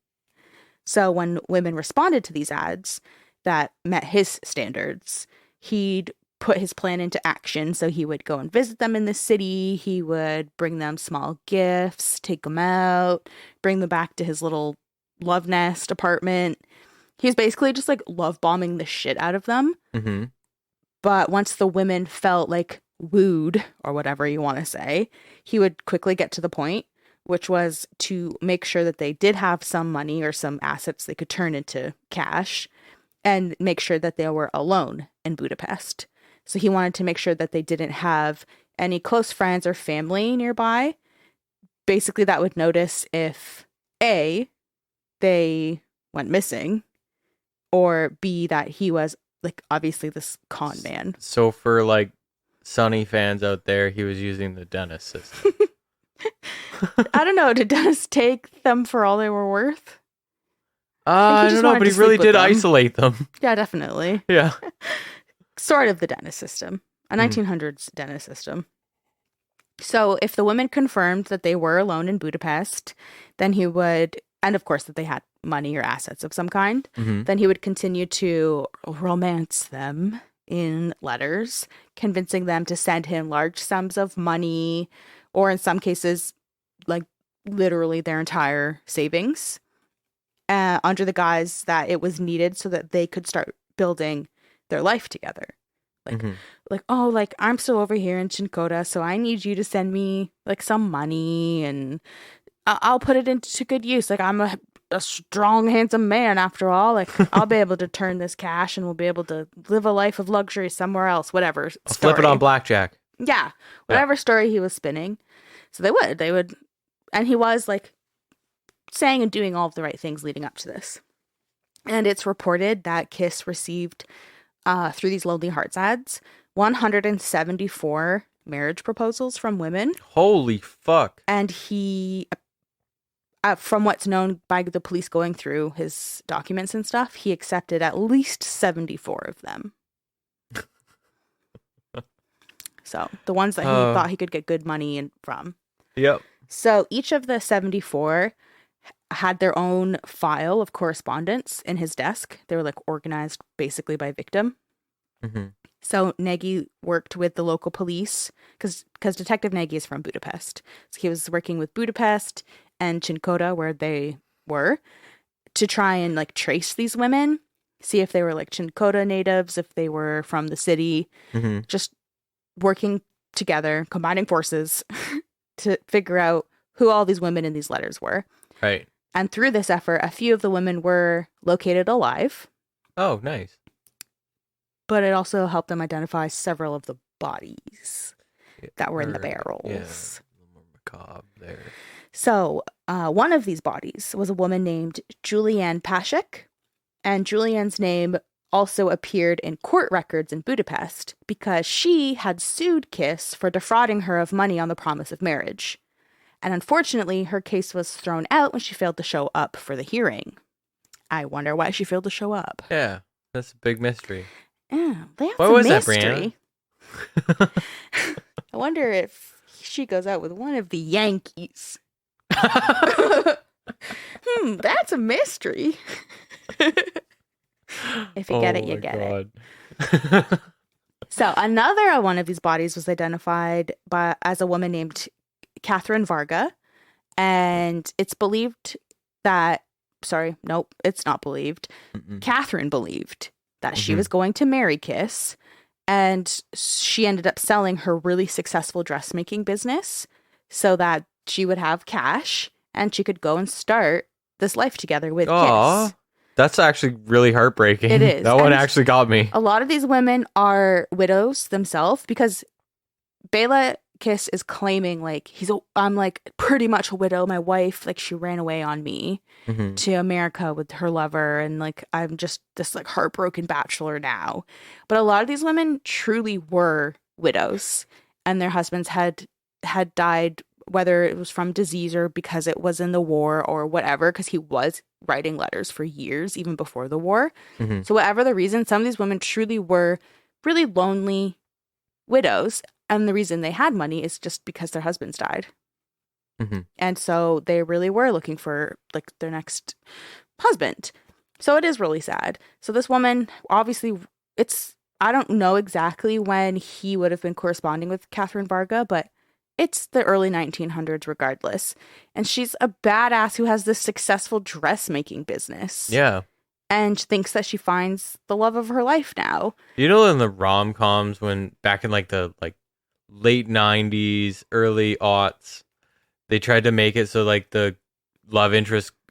[SPEAKER 1] So when women responded to these ads that met his standards, he'd put his plan into action. So he would go and visit them in the city. He would bring them small gifts, take them out, bring them back to his little love nest apartment. He was basically just like love bombing the shit out of them.
[SPEAKER 2] Mm-hmm.
[SPEAKER 1] But once the women felt like wooed, or whatever you want to say, he would quickly get to the point, which was to make sure that they did have some money or some assets they could turn into cash, and make sure that they were alone in Budapest. So he wanted to make sure that they didn't have any close friends or family nearby. Basically, that would notice if A, they went missing, or B, that he was like obviously this con man.
[SPEAKER 2] So for like Sunny fans out there, he was using the dentist system.
[SPEAKER 1] I don't know. Did Dennis take them for all they were worth?
[SPEAKER 2] I don't know, but he really did isolate them.
[SPEAKER 1] Yeah, definitely.
[SPEAKER 2] Yeah.
[SPEAKER 1] Sort of the dentist system. A 1900s dentist system. So if the women confirmed that they were alone in Budapest, then he would, and of course that they had money or assets of some kind, then he would continue to romance them in letters, convincing them to send him large sums of money, or in some cases, like literally their entire savings, under the guise that it was needed so that they could start building their life together. Like, oh, like I'm still over here in Czinkota, so I need you to send me like some money, and I'll put it into good use. Like I'm a strong, handsome man after all. Like I'll be able to turn this cash, and we'll be able to live a life of luxury somewhere else. Whatever.
[SPEAKER 2] Flip it on blackjack.
[SPEAKER 1] Yeah, whatever story he was spinning. So they would, and he was like saying and doing all of the right things leading up to this. And it's reported that Kiss received, through these Lonely Hearts ads, 174 marriage proposals from women.
[SPEAKER 2] Holy fuck.
[SPEAKER 1] And he, from what's known by the police going through his documents and stuff, he accepted at least 74 of them. So the ones that he thought he could get good money from.
[SPEAKER 2] Yep.
[SPEAKER 1] So each of the 74 had their own file of correspondence in his desk. They were like organized basically by victim. So Nagy worked with the local police because Detective Nagy is from Budapest. So he was working with Budapest and Czinkota, where they were, to try and like trace these women, see if they were like Czinkota natives, if they were from the city, just working together, combining forces to figure out who all these women in these letters were.
[SPEAKER 2] Right.
[SPEAKER 1] And through this effort, a few of the women were located alive.
[SPEAKER 2] Oh, nice.
[SPEAKER 1] But it also helped them identify several of the bodies that were in the barrels.
[SPEAKER 2] Yeah, a little more macabre there.
[SPEAKER 1] So one of these bodies was a woman named Julianne Pasek. And Julianne's name also appeared in court records in Budapest because she had sued Kiss for defrauding her of money on the promise of marriage. And unfortunately, her case was thrown out when she failed to show up for the hearing. I wonder why she failed to show up.
[SPEAKER 2] Yeah, that's a big mystery.
[SPEAKER 1] Yeah, that's
[SPEAKER 2] Why
[SPEAKER 1] a
[SPEAKER 2] was
[SPEAKER 1] mystery.
[SPEAKER 2] that, Brianna?
[SPEAKER 1] I wonder if she goes out with one of the Yankees. That's a mystery. If you get it, you get it. So another one of these bodies was identified as a woman named Catherine Varga, and it's believed that, it's not believed. Catherine believed that she was going to marry Kiss, and she ended up selling her really successful dressmaking business so that she would have cash and she could go and start this life together with Kiss.
[SPEAKER 2] That's actually really heartbreaking.
[SPEAKER 1] It is.
[SPEAKER 2] That one actually got me.
[SPEAKER 1] A lot of these women are widows themselves because Béla Kiss is claiming like I'm like pretty much a widow. My wife, like she ran away on me to America with her lover, and like I'm just this like heartbroken bachelor now. But a lot of these women truly were widows and their husbands had died, whether it was from disease or because it was in the war or whatever, because he was writing letters for years, even before the war.
[SPEAKER 2] Mm-hmm.
[SPEAKER 1] So whatever the reason, some of these women truly were really lonely widows. And the reason they had money is just because their husbands died.
[SPEAKER 2] Mm-hmm.
[SPEAKER 1] And so they really were looking for like their next husband. So it is really sad. So this woman, obviously, I don't know exactly when he would have been corresponding with Catherine Varga, but it's the early 1900s regardless. And she's a badass who has this successful dressmaking business.
[SPEAKER 2] Yeah.
[SPEAKER 1] And thinks that she finds the love of her life now.
[SPEAKER 2] You know, in the rom-coms, when back in like the late 90s, early aughts, they tried to make it so like the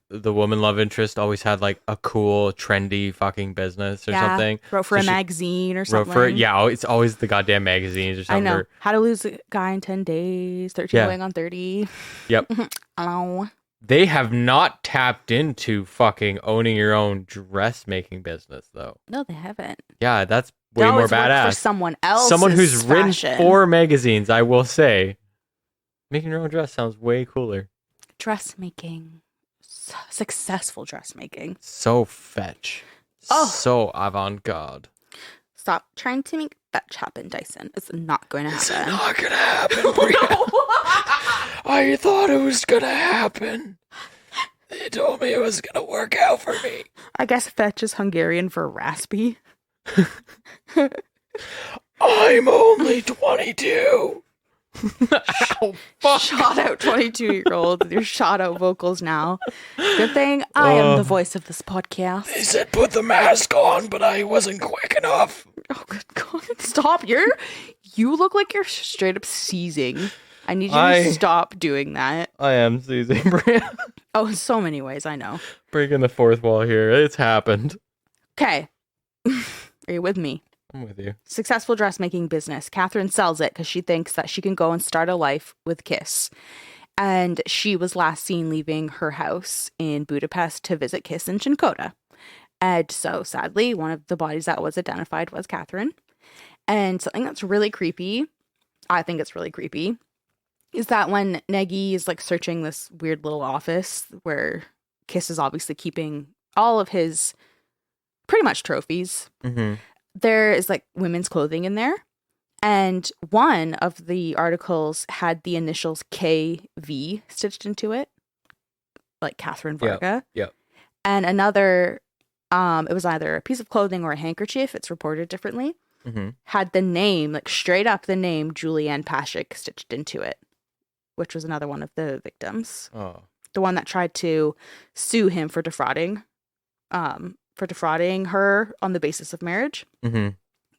[SPEAKER 2] woman love interest always had like a cool, trendy fucking business or something.
[SPEAKER 1] Wrote for a magazine or something.
[SPEAKER 2] It's always the goddamn magazines or something.
[SPEAKER 1] I know. How to Lose a Guy in 10 Days, 13 Going on 30.
[SPEAKER 2] Yep.
[SPEAKER 1] Hello.
[SPEAKER 2] They have not tapped into fucking owning your own dressmaking business, though.
[SPEAKER 1] No, they haven't.
[SPEAKER 2] Yeah, that's way more badass.
[SPEAKER 1] For someone else.
[SPEAKER 2] Someone who's written for magazines, I will say. Making your own dress sounds way cooler.
[SPEAKER 1] Dressmaking. Successful dressmaking.
[SPEAKER 2] So fetch.
[SPEAKER 1] Oh.
[SPEAKER 2] So avant-garde.
[SPEAKER 1] Stop trying to make fetch happen, Dyson. It's not going to happen.
[SPEAKER 2] It's not going to happen, Bria. I thought it was going to happen. They told me it was going to work out for me.
[SPEAKER 1] I guess fetch is Hungarian for raspy.
[SPEAKER 2] I'm only 22. Ow, fuck.
[SPEAKER 1] Shot out 22-year-old with your shot out vocals now. Good thing I am the voice of this podcast.
[SPEAKER 2] They said put the mask on, but I wasn't quick enough.
[SPEAKER 1] Oh, good God. Stop. You look like you're straight up seizing. I need you to stop doing that.
[SPEAKER 2] I am seizing, Bria.
[SPEAKER 1] Oh, in so many ways, I know.
[SPEAKER 2] Breaking the fourth wall here. It's happened.
[SPEAKER 1] Okay. Are you with me?
[SPEAKER 2] I'm with you.
[SPEAKER 1] Successful dressmaking business. Catherine sells it because she thinks that she can go and start a life with Kiss. And she was last seen leaving her house in Budapest to visit Kiss in Czinkota. And so, sadly, one of the bodies that was identified was Catherine. And something that's really creepy, I think it's really creepy, is that when Nagy is like searching this weird little office where Kiss is obviously keeping all of his pretty much trophies, there is like women's clothing in there. And one of the articles had the initials KV stitched into it, like Catherine Varga.
[SPEAKER 2] Yep.
[SPEAKER 1] And another, it was either a piece of clothing or a handkerchief, it's reported differently, had the name, like straight up the name Julianne Pashik stitched into it, which was another one of the victims.
[SPEAKER 2] Oh.
[SPEAKER 1] The one that tried to sue him for defrauding her on the basis of marriage.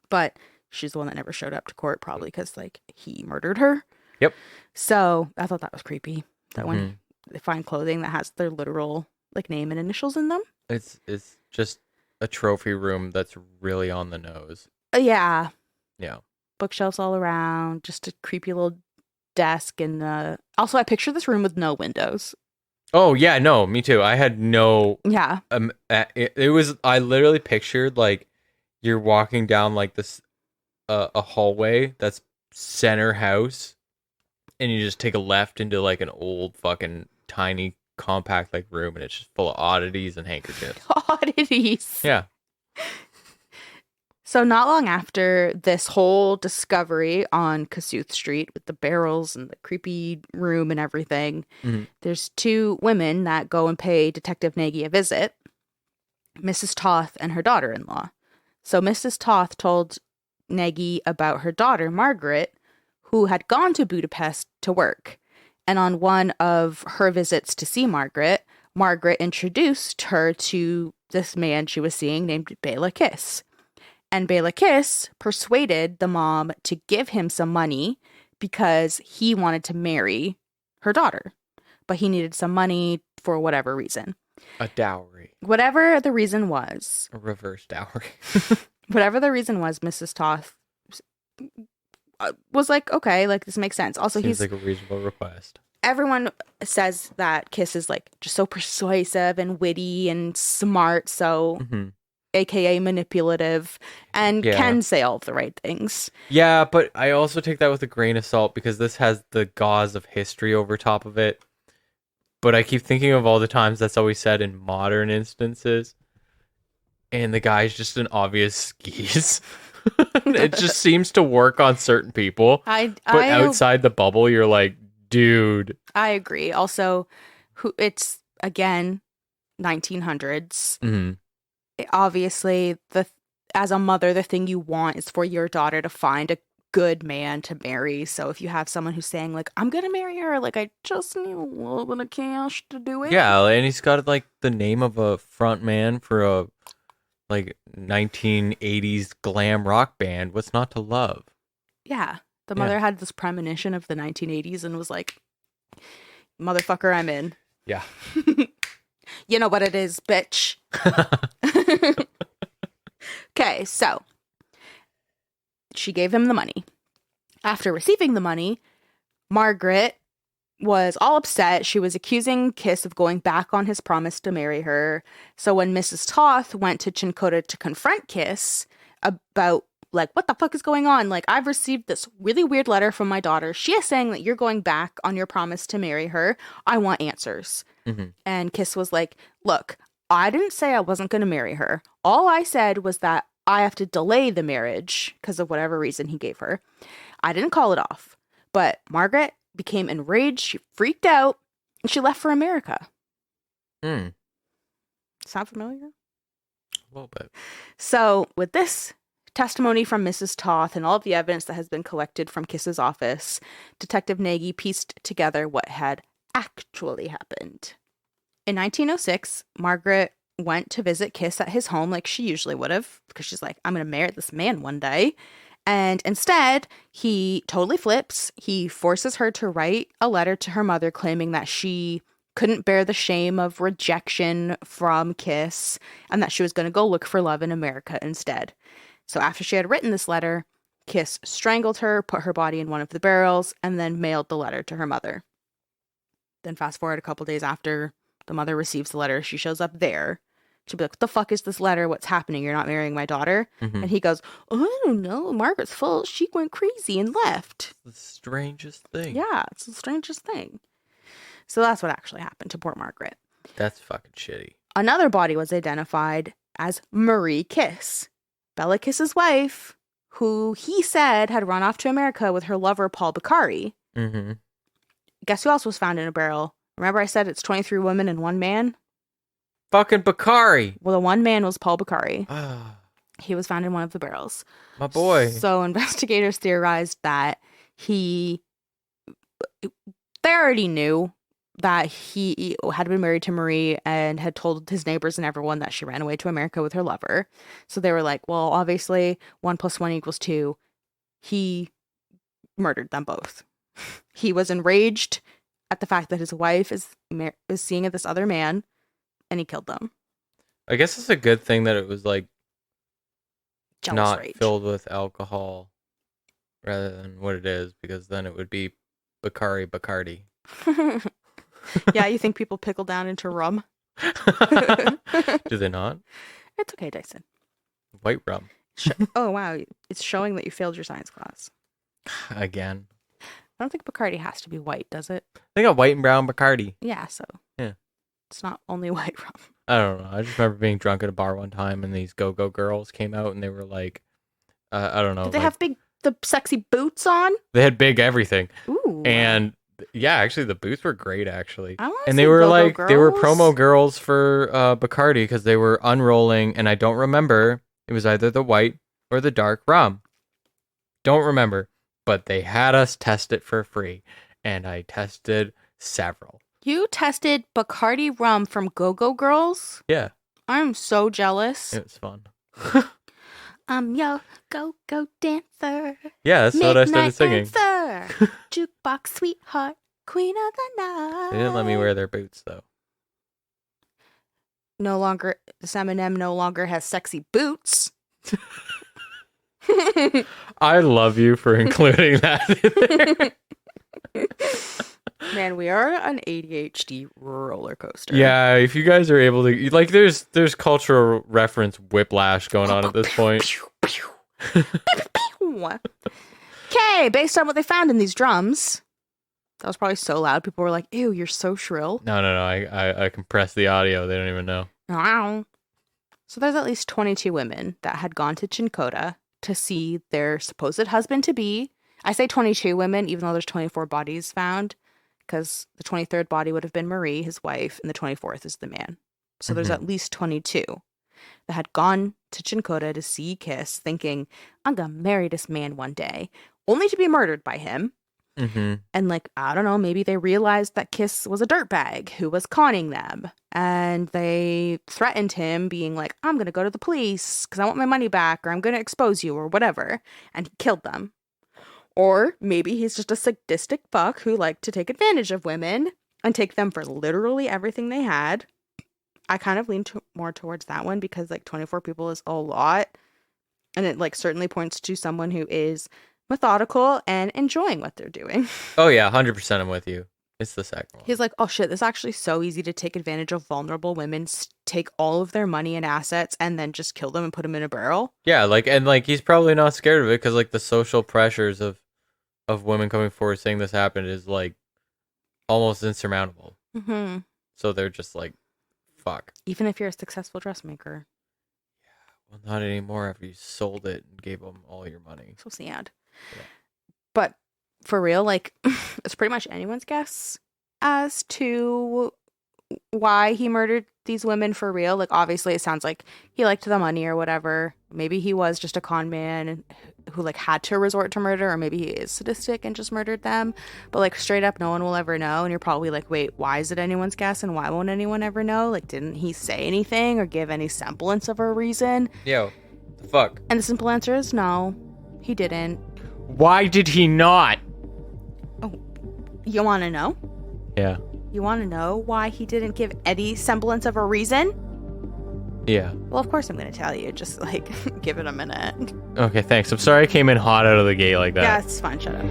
[SPEAKER 1] But she's the one that never showed up to court, probably because like he murdered her.
[SPEAKER 2] Yep.
[SPEAKER 1] So I thought that was creepy. That when they find clothing that has their literal like name and initials in them.
[SPEAKER 2] It's just a trophy room that's really on the nose.
[SPEAKER 1] Yeah.
[SPEAKER 2] Yeah.
[SPEAKER 1] Bookshelves all around, just a creepy little desk, and also I picture this room with no windows.
[SPEAKER 2] Oh yeah, no, me too. I had no.
[SPEAKER 1] Yeah.
[SPEAKER 2] It was. I literally pictured like you're walking down like this, a hallway that's center house, and you just take a left into like an old fucking tiny compact like room, and it's just full of oddities and handkerchiefs.
[SPEAKER 1] Oddities.
[SPEAKER 2] Yeah.
[SPEAKER 1] So not long after this whole discovery on Kossuth Street with the barrels and the creepy room and everything, there's two women that go and pay Detective Nagy a visit, Mrs. Toth and her daughter-in-law. So Mrs. Toth told Nagy about her daughter, Margaret, who had gone to Budapest to work. And on one of her visits to see Margaret, Margaret introduced her to this man she was seeing named Béla Kiss. And Béla Kiss persuaded the mom to give him some money because he wanted to marry her daughter. But he needed some money for whatever reason.
[SPEAKER 2] A dowry.
[SPEAKER 1] Whatever the reason was.
[SPEAKER 2] A reverse dowry.
[SPEAKER 1] Whatever the reason was, Mrs. Toth was like, okay, like this makes sense. Also,
[SPEAKER 2] Seems like a reasonable request.
[SPEAKER 1] Everyone says that Kiss is like just so persuasive and witty and smart. So aka manipulative, and can say all of the right things.
[SPEAKER 2] Yeah, but I also take that with a grain of salt because this has the gauze of history over top of it. But I keep thinking of all the times that's always said in modern instances. And the guy's just an obvious skis. It just seems to work on certain people. But outside the bubble, you're like, dude.
[SPEAKER 1] I agree. Also, it's, again, 1900s.
[SPEAKER 2] Mm-hmm.
[SPEAKER 1] Obviously, as a mother, the thing you want is for your daughter to find a good man to marry. So if you have someone who's saying, like, I'm gonna marry her, like, I just need a little bit of cash to do it.
[SPEAKER 2] Yeah, and he's got, like, the name of a front man for a, like, 1980s glam rock band. What's not to love?
[SPEAKER 1] Yeah. The mother had this premonition of the 1980s and was like, motherfucker, I'm in.
[SPEAKER 2] Yeah.
[SPEAKER 1] You know what it is, bitch. Okay, so she gave him the money. After receiving the money, Margaret was all upset. She was accusing Kiss of going back on his promise to marry her. So when Mrs. Toth went to Czinkota to confront Kiss about, like, what the fuck is going on? Like, I've received this really weird letter from my daughter. She is saying that you're going back on your promise to marry her. I want answers. Mm-hmm. And Kiss was like, look, I didn't say I wasn't going to marry her. All I said was that I have to delay the marriage because of whatever reason he gave her. I didn't call it off. But Margaret became enraged. She freaked out and she left for America. Sound familiar?
[SPEAKER 2] A little bit.
[SPEAKER 1] So with this testimony from Mrs. Toth and all of the evidence that has been collected from Kiss's office, Detective Nagy pieced together what had actually happened. In 1906, Margaret went to visit Kiss at his home like she usually would have, because she's like, I'm going to marry this man one day. And instead, he totally flips. He forces her to write a letter to her mother claiming that she couldn't bear the shame of rejection from Kiss and that she was going to go look for love in America instead. So after she had written this letter, Kiss strangled her, put her body in one of the barrels, and then mailed the letter to her mother. Then fast forward a couple days after the mother receives the letter, she shows up there. She'll be like, what the fuck is this letter? What's happening? You're not marrying my daughter? Mm-hmm. And he goes, oh, I don't know. Margaret's full. She went crazy and left.
[SPEAKER 2] The strangest thing.
[SPEAKER 1] Yeah, it's the strangest thing. So that's what actually happened to poor Margaret.
[SPEAKER 2] That's fucking shitty.
[SPEAKER 1] Another body was identified as Marie Kiss, Béla Kiss's wife, who he said had run off to America with her lover, Paul Bakari.
[SPEAKER 2] Mm-hmm.
[SPEAKER 1] Guess who else was found in a barrel? Remember I said it's 23 women and one man?
[SPEAKER 2] Fucking Bakari.
[SPEAKER 1] Well, the one man was Paul Bakari. He was found in one of the barrels.
[SPEAKER 2] My boy.
[SPEAKER 1] So investigators theorized that they already knew that he had been married to Marie and had told his neighbors and everyone that she ran away to America with her lover. So they were like, well, obviously 1 + 1 = 2. He murdered them both. He was enraged at the fact that his wife is seeing this other man, and he killed them.
[SPEAKER 2] I guess it's a good thing that it was like
[SPEAKER 1] Jealous
[SPEAKER 2] not
[SPEAKER 1] rage.
[SPEAKER 2] Filled with alcohol rather than what it is, because then it would be Bacardi.
[SPEAKER 1] Yeah, you think people pickle down into rum?
[SPEAKER 2] Do they not?
[SPEAKER 1] It's okay, Dyson.
[SPEAKER 2] White rum.
[SPEAKER 1] Oh, wow. It's showing that you failed your science class.
[SPEAKER 2] Again.
[SPEAKER 1] I don't think Bacardi has to be white, does it?
[SPEAKER 2] They got white and brown Bacardi.
[SPEAKER 1] Yeah, so.
[SPEAKER 2] Yeah.
[SPEAKER 1] It's not only white rum.
[SPEAKER 2] I don't know. I just remember being drunk at a bar one time and these go-go girls came out and they were like, I don't know.
[SPEAKER 1] Did they have the sexy boots on?
[SPEAKER 2] They had big everything.
[SPEAKER 1] Ooh.
[SPEAKER 2] And yeah, actually the boots were great actually.
[SPEAKER 1] And
[SPEAKER 2] they were
[SPEAKER 1] go-go
[SPEAKER 2] like,
[SPEAKER 1] girls?
[SPEAKER 2] they were promo girls for Bacardi because they were unrolling and I don't remember. It was either the white or the dark rum. Don't remember. But they had us test it for free. And I tested several.
[SPEAKER 1] You tested Bacardi rum from Go-Go Girls?
[SPEAKER 2] Yeah.
[SPEAKER 1] I'm so jealous.
[SPEAKER 2] It was fun.
[SPEAKER 1] I'm your go-go dancer.
[SPEAKER 2] Yeah, that's what I started singing.
[SPEAKER 1] Jukebox sweetheart, queen of the night.
[SPEAKER 2] They didn't let me wear their boots, though.
[SPEAKER 1] This M&M no longer has sexy boots.
[SPEAKER 2] I love you for including that in there.
[SPEAKER 1] Man, we are an ADHD roller coaster.
[SPEAKER 2] Yeah, if you guys are able to, like, there's cultural reference whiplash going on at this point.
[SPEAKER 1] Okay, based on what they found in these drums, that was probably so loud. People were like, "Ew, you're so shrill."
[SPEAKER 2] No. I compressed the audio. They don't even know.
[SPEAKER 1] Wow. So there's at least 22 women that had gone to Czinkota to see their supposed husband-to-be. I say 22 women, even though there's 24 bodies found, because the 23rd body would have been Marie, his wife, and the 24th is the man. So there's at least 22 that had gone to Czinkota to see Kiss, thinking, I'm gonna marry this man one day, only to be murdered by him. And like, I don't know, maybe they realized that Kiss was a dirtbag who was conning them. And they threatened him, being like, I'm gonna go to the police because I want my money back, or I'm gonna expose you, or whatever. And he killed them. Or maybe he's just a sadistic fuck who liked to take advantage of women and take them for literally everything they had. I kind of lean more towards that one because like 24 people is a lot. And it like certainly points to someone who is methodical and enjoying what they're doing.
[SPEAKER 2] Oh yeah, 100% I'm with you. It's the second one.
[SPEAKER 1] He's like, oh shit, this is actually so easy to take advantage of vulnerable women, take all of their money and assets, and then just kill them and put them in a barrel.
[SPEAKER 2] Yeah, like, and like he's probably not scared of it because like the social pressures of women coming forward saying this happened is like almost insurmountable. So they're just like, fuck.
[SPEAKER 1] Even if you're a successful dressmaker.
[SPEAKER 2] Yeah, well, not anymore after you sold it and gave them all your money.
[SPEAKER 1] So sad.
[SPEAKER 2] Yeah.
[SPEAKER 1] But for real, like, it's pretty much anyone's guess as to why he murdered these women for real. Like, obviously, it sounds like he liked the money or whatever. Maybe he was just a con man who, like, had to resort to murder, or maybe he is sadistic and just murdered them. But, like, straight up, no one will ever know. And you're probably like, wait, why is it anyone's guess, and why won't anyone ever know? Like, didn't he say anything or give any semblance of a reason?
[SPEAKER 2] Yo, the fuck?
[SPEAKER 1] And the simple answer is no, he didn't.
[SPEAKER 2] Why did he not?
[SPEAKER 1] Oh, you want to know?
[SPEAKER 2] Yeah.
[SPEAKER 1] You want to know why he didn't give any semblance of a reason?
[SPEAKER 2] Yeah.
[SPEAKER 1] Well, of course I'm going to tell you. Just, like, give it a minute.
[SPEAKER 2] Okay, thanks. I'm sorry I came in hot out of the gate like that.
[SPEAKER 1] Yeah, it's fine. Shut up.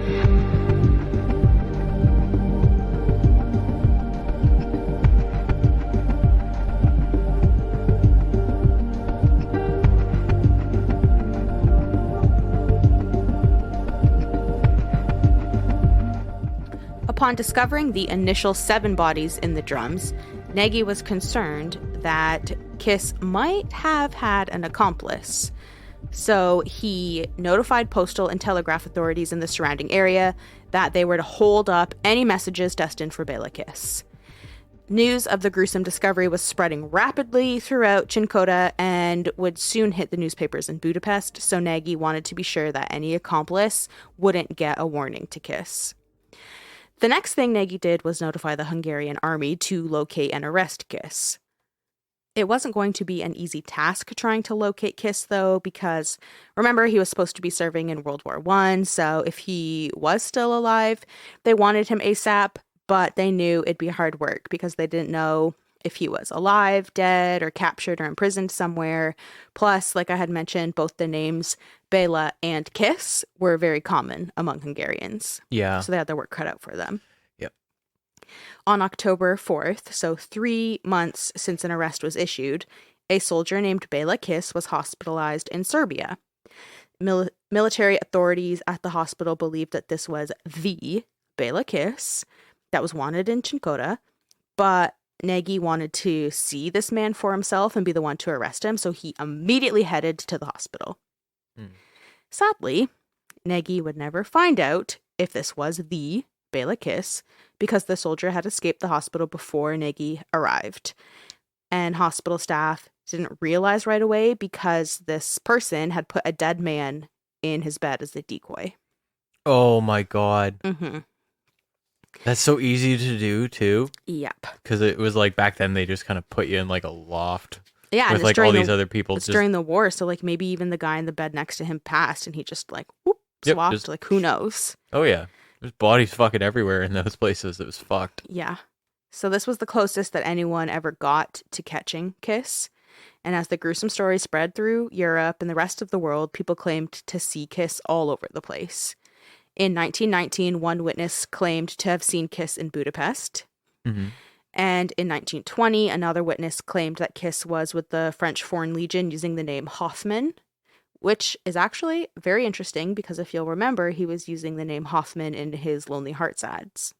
[SPEAKER 1] Upon discovering the initial 7 bodies in the drums, Nagy was concerned that Kiss might have had an accomplice. So he notified postal and telegraph authorities in the surrounding area that they were to hold up any messages destined for Béla Kiss. News of the gruesome discovery was spreading rapidly throughout Czinkota and would soon hit the newspapers in Budapest, so Nagy wanted to be sure that any accomplice wouldn't get a warning to Kiss. The next thing Nagy did was notify the Hungarian army to locate and arrest Kiss. It wasn't going to be an easy task trying to locate Kiss, though, because, remember, he was supposed to be serving in World War I, so if he was still alive, they wanted him ASAP, but they knew it'd be hard work because they didn't know if he was alive, dead, or captured or imprisoned somewhere. Plus, like I had mentioned, both the names Béla and Kiss were very common among Hungarians.
[SPEAKER 2] Yeah.
[SPEAKER 1] So they had their work cut out for them.
[SPEAKER 2] Yep.
[SPEAKER 1] On October 4th, so 3 months since an arrest was issued, a soldier named Béla Kiss was hospitalized in Serbia. Military authorities at the hospital believed that this was the Béla Kiss that was wanted in Czinkota, but Nagy wanted to see this man for himself and be the one to arrest him, so he immediately headed to the hospital. Sadly, Nagy would never find out if this was the Béla Kiss because the soldier had escaped the hospital before Nagy arrived. And hospital staff didn't realize right away because this person had put a dead man in his bed as a decoy.
[SPEAKER 2] Oh my god.
[SPEAKER 1] Mm-hmm.
[SPEAKER 2] That's so easy to do, too.
[SPEAKER 1] Yep.
[SPEAKER 2] Because it was like back then they just kind of put you in like a loft.
[SPEAKER 1] Yeah.
[SPEAKER 2] With like all these other people.
[SPEAKER 1] It's during the war, so like maybe even the guy in the bed next to him passed and he just like, whoop, swapped. Like, who knows?
[SPEAKER 2] Oh, yeah. There's bodies fucking everywhere in those places. It was fucked.
[SPEAKER 1] Yeah. So this was the closest that anyone ever got to catching Kiss. And as the gruesome story spread through Europe and the rest of the world, people claimed to see Kiss all over the place. In 1919, one witness claimed to have seen Kiss in Budapest.
[SPEAKER 2] Mm-hmm.
[SPEAKER 1] And in 1920, another witness claimed that Kiss was with the French Foreign Legion using the name Hoffman, which is actually very interesting because if you'll remember, he was using the name Hoffman in his Lonely Hearts ads.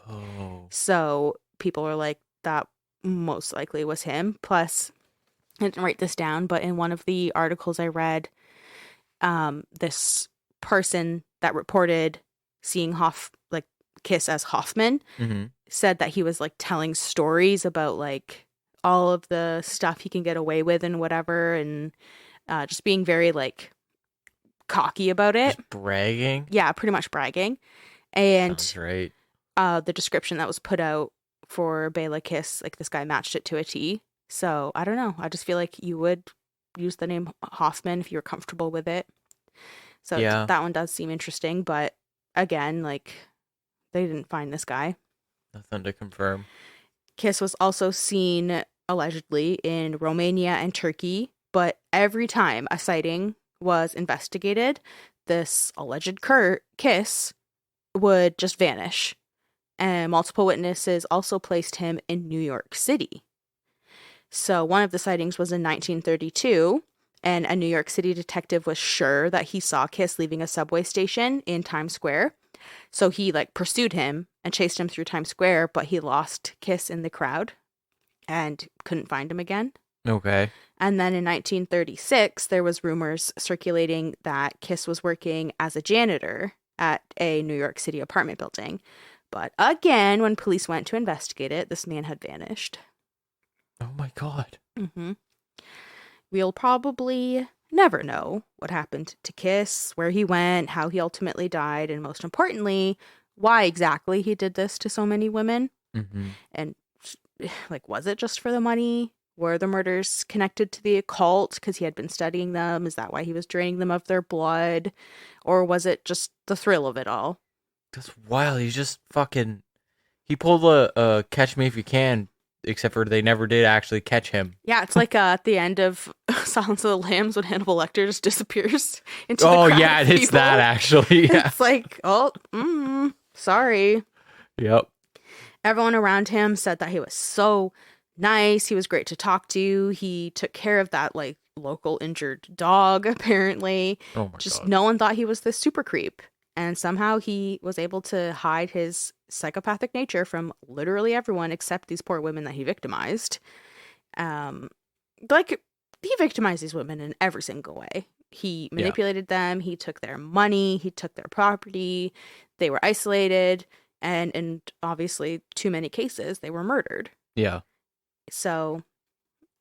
[SPEAKER 2] Oh.
[SPEAKER 1] So people were like, that most likely was him. Plus, I didn't write this down, but in one of the articles I read, this person that reported seeing Kiss as Hoffman said that he was like telling stories about like all of the stuff he can get away with and whatever, and just being very like cocky about it.
[SPEAKER 2] Just bragging?
[SPEAKER 1] Yeah, pretty much bragging. And
[SPEAKER 2] sounds right.
[SPEAKER 1] The description that was put out for Béla Kiss, like this guy matched it to a T. So I don't know. I just feel like you would use the name Hoffman if you were comfortable with it. So that one does seem interesting, but again, like they didn't find this guy.
[SPEAKER 2] Nothing to confirm.
[SPEAKER 1] Kiss was also seen allegedly in Romania and Turkey, but every time a sighting was investigated, this alleged Kiss would just vanish. And multiple witnesses also placed him in New York City. So one of the sightings was in 1932, and a New York City detective was sure that he saw Kiss leaving a subway station in Times Square. So he like pursued him and chased him through Times Square, but he lost Kiss in the crowd and couldn't find him again.
[SPEAKER 2] Okay.
[SPEAKER 1] And then in 1936, there was rumors circulating that Kiss was working as a janitor at a New York City apartment building. But again, when police went to investigate it, this man had vanished.
[SPEAKER 2] Oh my God.
[SPEAKER 1] Mm-hmm. We'll probably never know what happened to Kiss, where he went, how he ultimately died, and most importantly, why exactly he did this to so many women.
[SPEAKER 2] Mm-hmm.
[SPEAKER 1] And like, was it just for the money? Were the murders connected to the occult because he had been studying them? Is that why he was draining them of their blood? Or was it just the thrill of it all?
[SPEAKER 2] That's wild. He's just fucking... He pulled a Catch Me If You Can, except for they never did actually catch him.
[SPEAKER 1] Yeah, it's like at the end of Silence of the Lambs when Hannibal Lecter just disappears into the crowd
[SPEAKER 2] yeah,
[SPEAKER 1] of
[SPEAKER 2] it's
[SPEAKER 1] people.
[SPEAKER 2] that actually. Yeah.
[SPEAKER 1] It's like, sorry.
[SPEAKER 2] Yep.
[SPEAKER 1] Everyone around him said that he was so nice. He was great to talk to. He took care of that like local injured dog, apparently.
[SPEAKER 2] Oh my God.
[SPEAKER 1] No one thought he was this super creep. And somehow he was able to hide his psychopathic nature from literally everyone except these poor women that he victimized. Like, he victimized these women in every single way. He manipulated them. He took their money. He took their property. They were isolated. And in obviously too many cases, they were murdered.
[SPEAKER 2] Yeah.
[SPEAKER 1] So,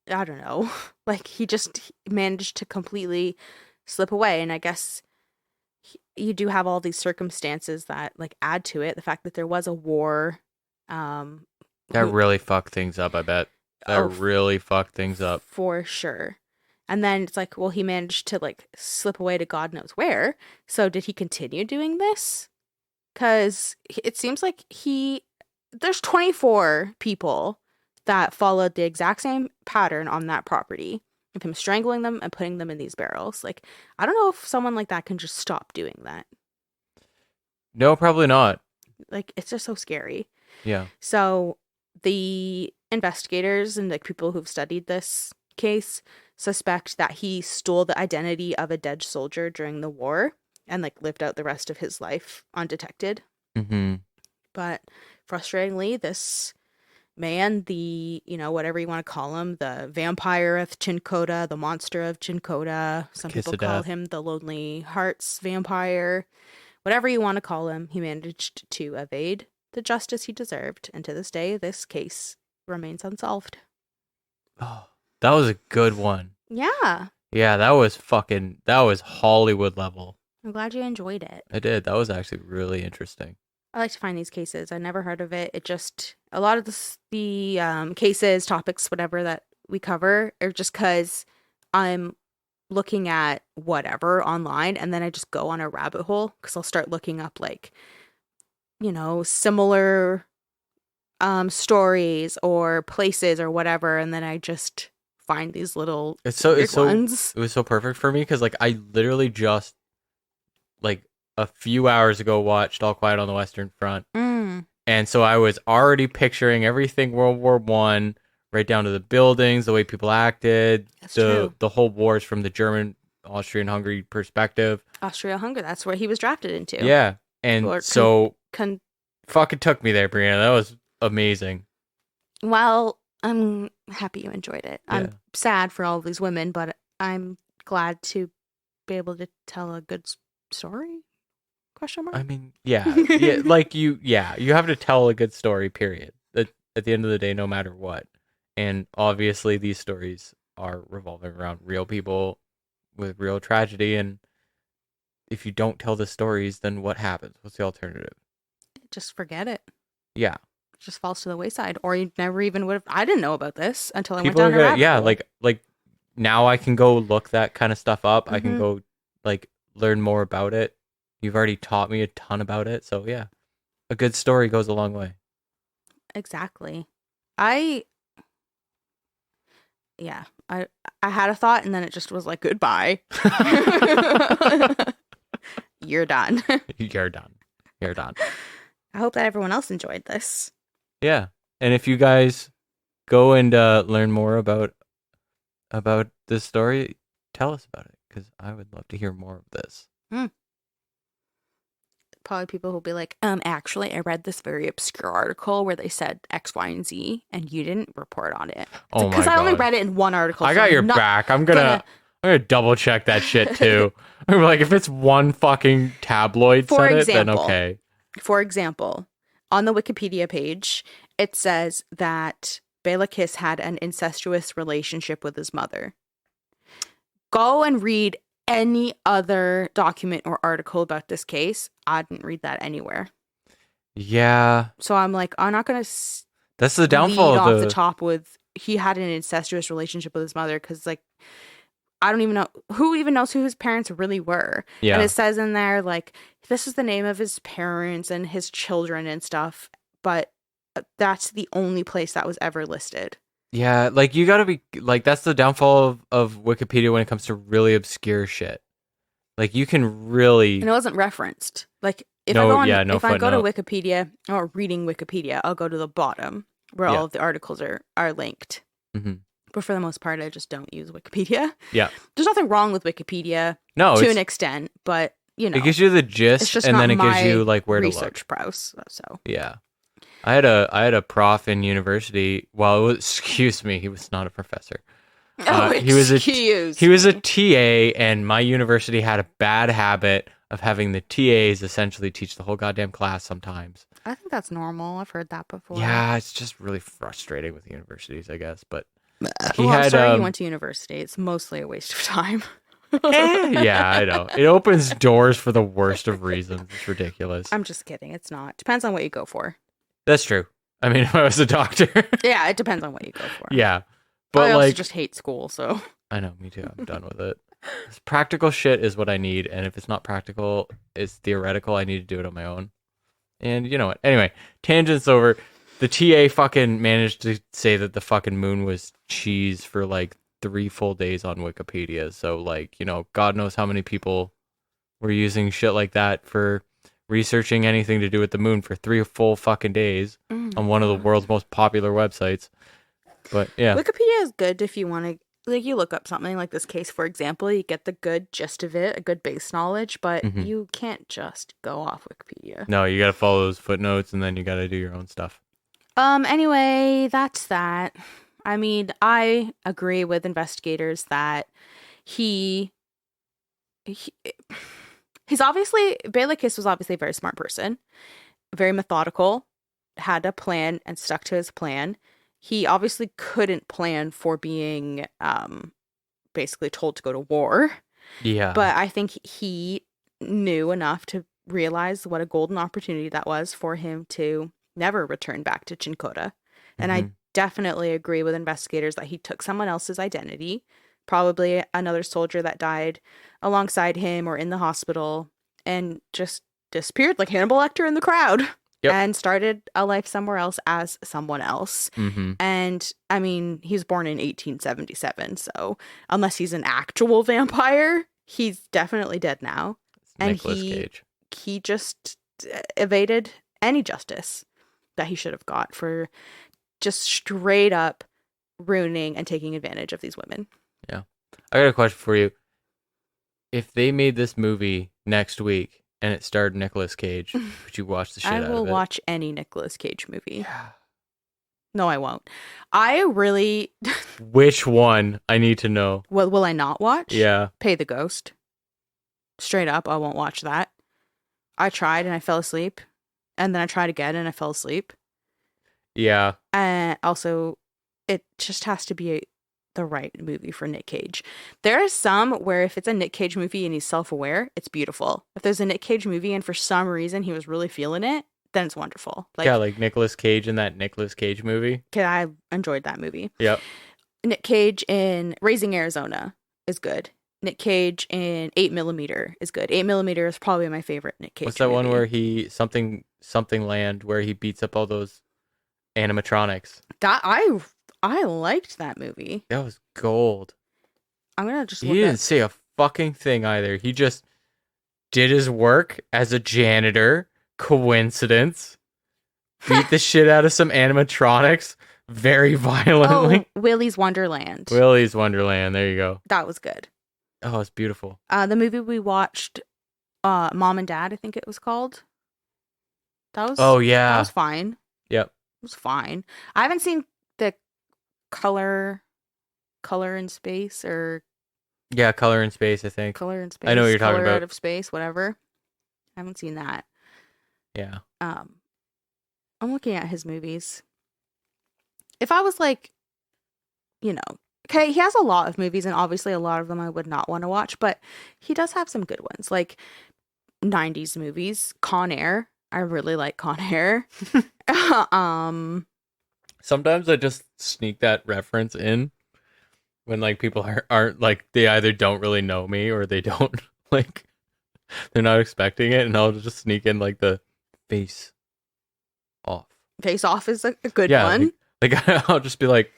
[SPEAKER 1] I don't know. Like, he just managed to completely slip away. And I guess you do have all these circumstances that like add to it. The fact that there was a war.
[SPEAKER 2] That really fucked things up, I bet. That really fucked things up.
[SPEAKER 1] For sure. And then it's like, well, he managed to like slip away to God knows where. So did he continue doing this? Because it seems like there's 24 people that followed the exact same pattern on that property of him strangling them and putting them in these barrels. Like, I don't know if someone like that can just stop doing that.
[SPEAKER 2] No, probably not.
[SPEAKER 1] Like, it's just so scary.
[SPEAKER 2] Yeah.
[SPEAKER 1] So the investigators and like people who've studied this case suspect that he stole the identity of a dead soldier during the war and like lived out the rest of his life undetected.
[SPEAKER 2] Mm-hmm.
[SPEAKER 1] But frustratingly, this man, the, whatever you want to call him, the vampire of Czinkota, the monster of Czinkota, some people call him the Lonely Hearts vampire, whatever you want to call him, he managed to evade the justice he deserved. And to this day, this case remains unsolved.
[SPEAKER 2] Oh, that was a good one.
[SPEAKER 1] Yeah.
[SPEAKER 2] Yeah, that was Hollywood level.
[SPEAKER 1] I'm glad you enjoyed it.
[SPEAKER 2] I did. That was actually really interesting.
[SPEAKER 1] I like to find these cases. I never heard of it. It just, a lot of the cases, topics, whatever that we cover are just because I'm looking at whatever online and then I just go on a rabbit hole because I'll start looking up like, similar stories or places or whatever. And then I just find these little ones.
[SPEAKER 2] It was so perfect for me because like I literally just like a few hours ago watched All Quiet on the Western Front.
[SPEAKER 1] Mm.
[SPEAKER 2] And so I was already picturing everything World War One, right down to the buildings, the way people acted, the whole wars from the German, Austrian, Hungary perspective.
[SPEAKER 1] Austria-Hungary, that's where he was drafted into.
[SPEAKER 2] Yeah. And fucking took me there, Brianna. That was amazing.
[SPEAKER 1] Well, I'm happy you enjoyed it.
[SPEAKER 2] Yeah.
[SPEAKER 1] I'm sad for all of these women, but I'm glad to be able to tell a good story. Question mark?
[SPEAKER 2] I mean, yeah, you have to tell a good story, period. At the end of the day, no matter what. And obviously these stories are revolving around real people with real tragedy, and if you don't tell the stories, then what happens? What's the alternative?
[SPEAKER 1] Just forget it.
[SPEAKER 2] Yeah.
[SPEAKER 1] It just falls to the wayside, or you never even would have. I didn't know about this until I
[SPEAKER 2] People
[SPEAKER 1] went down a rabbit
[SPEAKER 2] yeah,
[SPEAKER 1] hole.
[SPEAKER 2] like now I can go look that kind of stuff up. I can
[SPEAKER 1] Mm-hmm.
[SPEAKER 2] go like learn more about it. You've already taught me a ton about it, so yeah. A good story goes a long way.
[SPEAKER 1] Exactly. I had a thought and then it just was like, goodbye. You're done.
[SPEAKER 2] You're done. You're done.
[SPEAKER 1] I hope that everyone else enjoyed this.
[SPEAKER 2] Yeah. And if you guys go and learn more about this story, tell us about it, because I would love to hear more of this.
[SPEAKER 1] Probably people who'll be like, actually, I read this very obscure article where they said X, Y, and Z, and you didn't report on it.
[SPEAKER 2] Oh my
[SPEAKER 1] Because I only
[SPEAKER 2] God.
[SPEAKER 1] read it in one article.
[SPEAKER 2] I
[SPEAKER 1] so
[SPEAKER 2] got your
[SPEAKER 1] I'm not
[SPEAKER 2] back. I'm gonna double check that shit too. I'm like, if it's one fucking tabloid
[SPEAKER 1] For
[SPEAKER 2] said it, then
[SPEAKER 1] example,
[SPEAKER 2] okay.
[SPEAKER 1] For example, on the Wikipedia page, it says that Béla Kiss had an incestuous relationship with his mother. Go and read any other document or article about this case. I didn't read that anywhere.
[SPEAKER 2] Yeah.
[SPEAKER 1] So I'm like, I'm not going to
[SPEAKER 2] That's the downfall
[SPEAKER 1] lead
[SPEAKER 2] of
[SPEAKER 1] off the top with he had an incestuous relationship with his mother, because like I don't even know who knows who his parents really were.
[SPEAKER 2] Yeah.
[SPEAKER 1] And it says in there like this is the name of his parents and his children and stuff, but that's the only place that was ever listed.
[SPEAKER 2] Yeah, like you gotta be like, that's the downfall of Wikipedia when it comes to really obscure shit. Like you can really,
[SPEAKER 1] And it wasn't referenced. Like if
[SPEAKER 2] No,
[SPEAKER 1] I go
[SPEAKER 2] yeah, no
[SPEAKER 1] if I go to
[SPEAKER 2] footnote.
[SPEAKER 1] Wikipedia or reading Wikipedia, I'll go to the bottom where
[SPEAKER 2] Yeah.
[SPEAKER 1] all of the articles are linked.
[SPEAKER 2] Mhm.
[SPEAKER 1] But for the most part, I just don't use Wikipedia.
[SPEAKER 2] Yeah.
[SPEAKER 1] There's nothing wrong with Wikipedia
[SPEAKER 2] No,
[SPEAKER 1] to an extent, but you know,
[SPEAKER 2] it gives you the
[SPEAKER 1] it's
[SPEAKER 2] gist,
[SPEAKER 1] just
[SPEAKER 2] and
[SPEAKER 1] not
[SPEAKER 2] then it gives
[SPEAKER 1] my
[SPEAKER 2] you like where to
[SPEAKER 1] research
[SPEAKER 2] look.
[SPEAKER 1] prowess. So
[SPEAKER 2] Yeah. I had a prof in university. Well, it was, excuse me, he was not a professor. He was a TA, and my university had a bad habit of having the TAs essentially teach the whole goddamn class sometimes.
[SPEAKER 1] I think that's normal. I've heard that before.
[SPEAKER 2] Yeah, it's just really frustrating with universities, I guess. But
[SPEAKER 1] I'm sorry you went to university. It's mostly a waste of time.
[SPEAKER 2] yeah, I know. It opens doors for the worst of reasons. It's ridiculous.
[SPEAKER 1] I'm just kidding. It's not. Depends on what you go for.
[SPEAKER 2] That's true. I mean, if I was a doctor.
[SPEAKER 1] Yeah, it depends on what you go for.
[SPEAKER 2] Yeah. But
[SPEAKER 1] I also
[SPEAKER 2] like,
[SPEAKER 1] just hate school, so.
[SPEAKER 2] I know, me too. I'm done with it. This practical shit is what I need, and if it's not practical, it's theoretical. I need to do it on my own. And you know what? Anyway, tangents over. The TA fucking managed to say that the fucking moon was cheese for like 3 full days on Wikipedia. So like, you know, God knows how many people were using shit like that for researching anything to do with the moon for 3 full fucking days on one of the world's most popular websites. But yeah.
[SPEAKER 1] Wikipedia is good if you want to, like, you look up something like this case, for example, you get the good gist of it, a good base knowledge, but you can't just go off Wikipedia.
[SPEAKER 2] No, you gotta follow those footnotes, and then you gotta do your own stuff.
[SPEAKER 1] Anyway, that's that. I mean, I agree with investigators that he's obviously, Béla Kiss was obviously a very smart person, very methodical, had a plan and stuck to his plan. He obviously couldn't plan for being basically told to go to war.
[SPEAKER 2] Yeah.
[SPEAKER 1] But I think he knew enough to realize what a golden opportunity that was for him to never return back to Czinkota. And I definitely agree with investigators that he took someone else's identity, probably another soldier that died alongside him or in the hospital, and just disappeared like Hannibal Lecter in the crowd.
[SPEAKER 2] Yep.
[SPEAKER 1] And started a life somewhere else as someone else. And I mean, he was born in 1877, so unless he's an actual vampire, he's definitely dead now. And
[SPEAKER 2] Nicolas Cage.
[SPEAKER 1] he just evaded any justice that he should have got for just straight up ruining and taking advantage of these women.
[SPEAKER 2] Yeah. I got a question for you. If they made this movie next week and it starred Nicolas Cage, would you watch the shit out of it?
[SPEAKER 1] I will watch any Nicolas Cage movie. Yeah. No, I won't. I really...
[SPEAKER 2] Which one? I need to know.
[SPEAKER 1] What will I not watch?
[SPEAKER 2] Yeah.
[SPEAKER 1] Pay the Ghost. Straight up, I won't watch that. I tried and I fell asleep. And then I tried again and I fell asleep.
[SPEAKER 2] Yeah.
[SPEAKER 1] And also, it just has to be the right movie for Nick Cage. There are some where if it's a Nick Cage movie and he's self-aware, it's beautiful. If there's a Nick Cage movie and for some reason he was really feeling it, then it's wonderful.
[SPEAKER 2] Like Nicolas Cage in that Nicolas Cage movie.
[SPEAKER 1] I enjoyed that movie.
[SPEAKER 2] Yep.
[SPEAKER 1] Nick Cage in Raising Arizona is good. Nick Cage in 8mm is good. 8mm is probably my favorite Nick Cage
[SPEAKER 2] What's that
[SPEAKER 1] movie.
[SPEAKER 2] one where he something land where he beats up all those animatronics?
[SPEAKER 1] That I liked that movie.
[SPEAKER 2] That was gold.
[SPEAKER 1] I'm gonna just.
[SPEAKER 2] He didn't say a fucking thing either. He just did his work as a janitor. Coincidence. Beat the shit out of some animatronics very violently.
[SPEAKER 1] Oh, Willy's Wonderland.
[SPEAKER 2] Willy's Wonderland. There you go.
[SPEAKER 1] That was good.
[SPEAKER 2] Oh, it's beautiful.
[SPEAKER 1] The movie we watched, Mom and Dad, I think it was called. That was.
[SPEAKER 2] Oh yeah.
[SPEAKER 1] That was fine.
[SPEAKER 2] Yep.
[SPEAKER 1] It was fine. I haven't seen the color in space or.
[SPEAKER 2] Yeah, Color in Space. I think.
[SPEAKER 1] Color in Space.
[SPEAKER 2] I know what you're talking about.
[SPEAKER 1] Out of Space, whatever. I haven't seen that.
[SPEAKER 2] Yeah.
[SPEAKER 1] I'm looking at his movies. If I was like, okay, he has a lot of movies, and obviously a lot of them I would not want to watch, but he does have some good ones, like 90s movies. Con Air. I really like Con Air.
[SPEAKER 2] Sometimes I just sneak that reference in when like people aren't like they either don't really know me or they don't like they're not expecting it, and I'll just sneak in like the Face Off.
[SPEAKER 1] Face Off is a good one.
[SPEAKER 2] Like I'll just be like,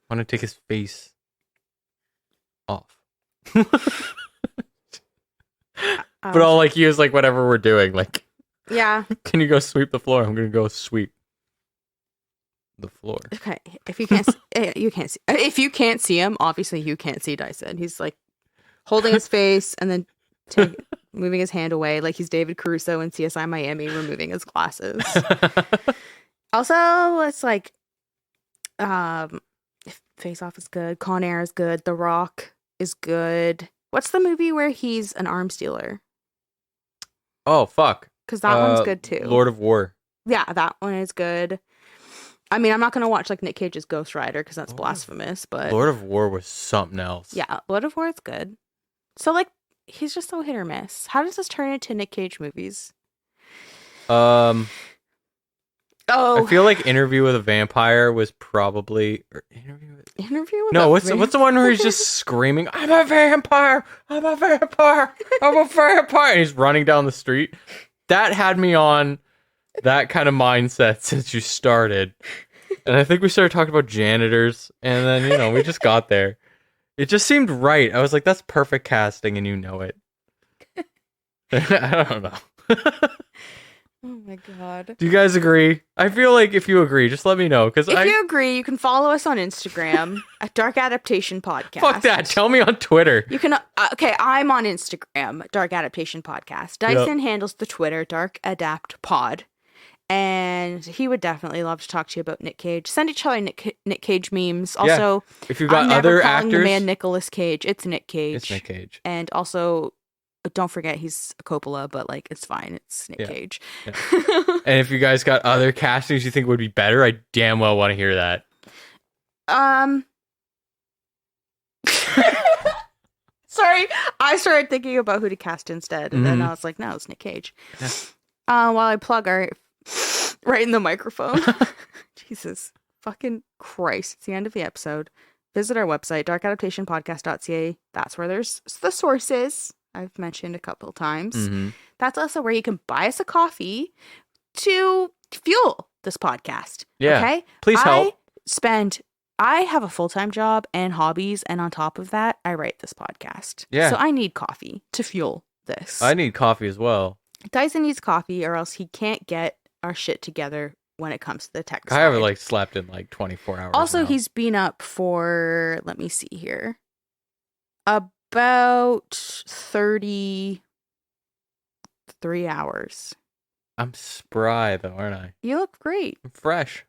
[SPEAKER 2] I want to take his face off. But I'll like use like whatever we're doing. Like,
[SPEAKER 1] yeah.
[SPEAKER 2] Can you go sweep the floor? I'm gonna go sweep the floor.
[SPEAKER 1] Okay. If you can't, you can't see. If you can't see him, obviously you can't see Dyson. He's like holding his face and then moving his hand away like he's David Caruso in CSI Miami, removing his glasses. Also, it's like, Face Off is good. Con Air is good. The Rock is good. What's the movie where he's an arms dealer?
[SPEAKER 2] Oh, fuck.
[SPEAKER 1] Because that one's good too.
[SPEAKER 2] Lord of War.
[SPEAKER 1] Yeah, that one is good. I mean, I'm not going to watch like Nick Cage's Ghost Rider because that's blasphemous, but...
[SPEAKER 2] Lord of War was something else.
[SPEAKER 1] Yeah, Lord of War is good. So, like, he's just so hit or miss. How does this turn into Nick Cage movies?
[SPEAKER 2] I feel like Interview with a Vampire was probably...
[SPEAKER 1] Interview with
[SPEAKER 2] No, what's the one where he's just screaming, I'm a vampire! I'm a vampire! I'm a vampire! And he's running down the street. That had me on that kind of mindset since you started. And I think we started talking about janitors, and then, we just got there. It just seemed right. I was like, that's perfect casting, and you know it. I don't know.
[SPEAKER 1] Oh my god.
[SPEAKER 2] Do you guys agree? I feel like if you agree, just let me know. If
[SPEAKER 1] you agree, you can follow us on Instagram at Dark Adaptation Podcast.
[SPEAKER 2] Fuck that. Tell me on Twitter.
[SPEAKER 1] You can. Okay, I'm on Instagram, Dark Adaptation Podcast. Dyson handles the Twitter, Dark Adapt Pod. And he would definitely love to talk to you about Nick Cage. Send each other Nick Cage memes. Also,
[SPEAKER 2] if you've got
[SPEAKER 1] I'm never
[SPEAKER 2] other
[SPEAKER 1] calling
[SPEAKER 2] actors,
[SPEAKER 1] the man Nicolas Cage. It's Nick Cage.
[SPEAKER 2] It's Nick Cage.
[SPEAKER 1] And also, don't forget he's a Coppola, but like it's fine. It's Nick Cage.
[SPEAKER 2] Yeah. And if you guys got other castings you think would be better, I damn well want to hear that.
[SPEAKER 1] Sorry, I started thinking about who to cast instead, and then I was like, no, it's Nick Cage.
[SPEAKER 2] Yeah.
[SPEAKER 1] While I plug our right in the microphone. Jesus fucking Christ! It's the end of the episode. Visit our website, darkadaptationpodcast.ca. That's where there's the sources I've mentioned a couple of times.
[SPEAKER 2] Mm-hmm.
[SPEAKER 1] That's also where you can buy us a coffee to fuel this podcast.
[SPEAKER 2] Yeah.
[SPEAKER 1] Okay?
[SPEAKER 2] Please help.
[SPEAKER 1] I have a full-time job and hobbies, and on top of that, I write this podcast.
[SPEAKER 2] Yeah.
[SPEAKER 1] So I need coffee to fuel this.
[SPEAKER 2] I need coffee as well.
[SPEAKER 1] Dyson needs coffee or else he can't get our shit together when it comes to the tech
[SPEAKER 2] I have
[SPEAKER 1] side.
[SPEAKER 2] like slept in like 24 hours.
[SPEAKER 1] Also,
[SPEAKER 2] now.
[SPEAKER 1] he's been up for, let me see here, about 33 hours.
[SPEAKER 2] I'm spry though, aren't I?
[SPEAKER 1] You look great.
[SPEAKER 2] I'm fresh.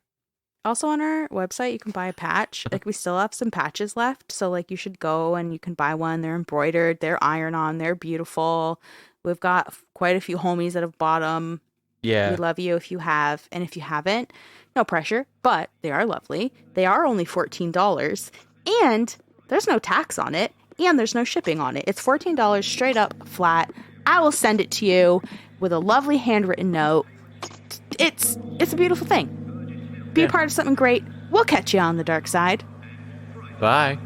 [SPEAKER 1] Also on our website, you can buy a patch. Like, we still have some patches left. So, like, you should go and you can buy one. They're embroidered. They're iron-on. They're beautiful. We've got quite a few homies that have bought them.
[SPEAKER 2] Yeah.
[SPEAKER 1] We love you if you have. And if you haven't, no pressure. But they are lovely. They are only $14. And there's no tax on it. And there's no shipping on it. It's $14 straight up flat. I will send it to you with a lovely handwritten note. It's a beautiful thing. Be a part of something great. We'll catch you on the dark side.
[SPEAKER 2] Bye.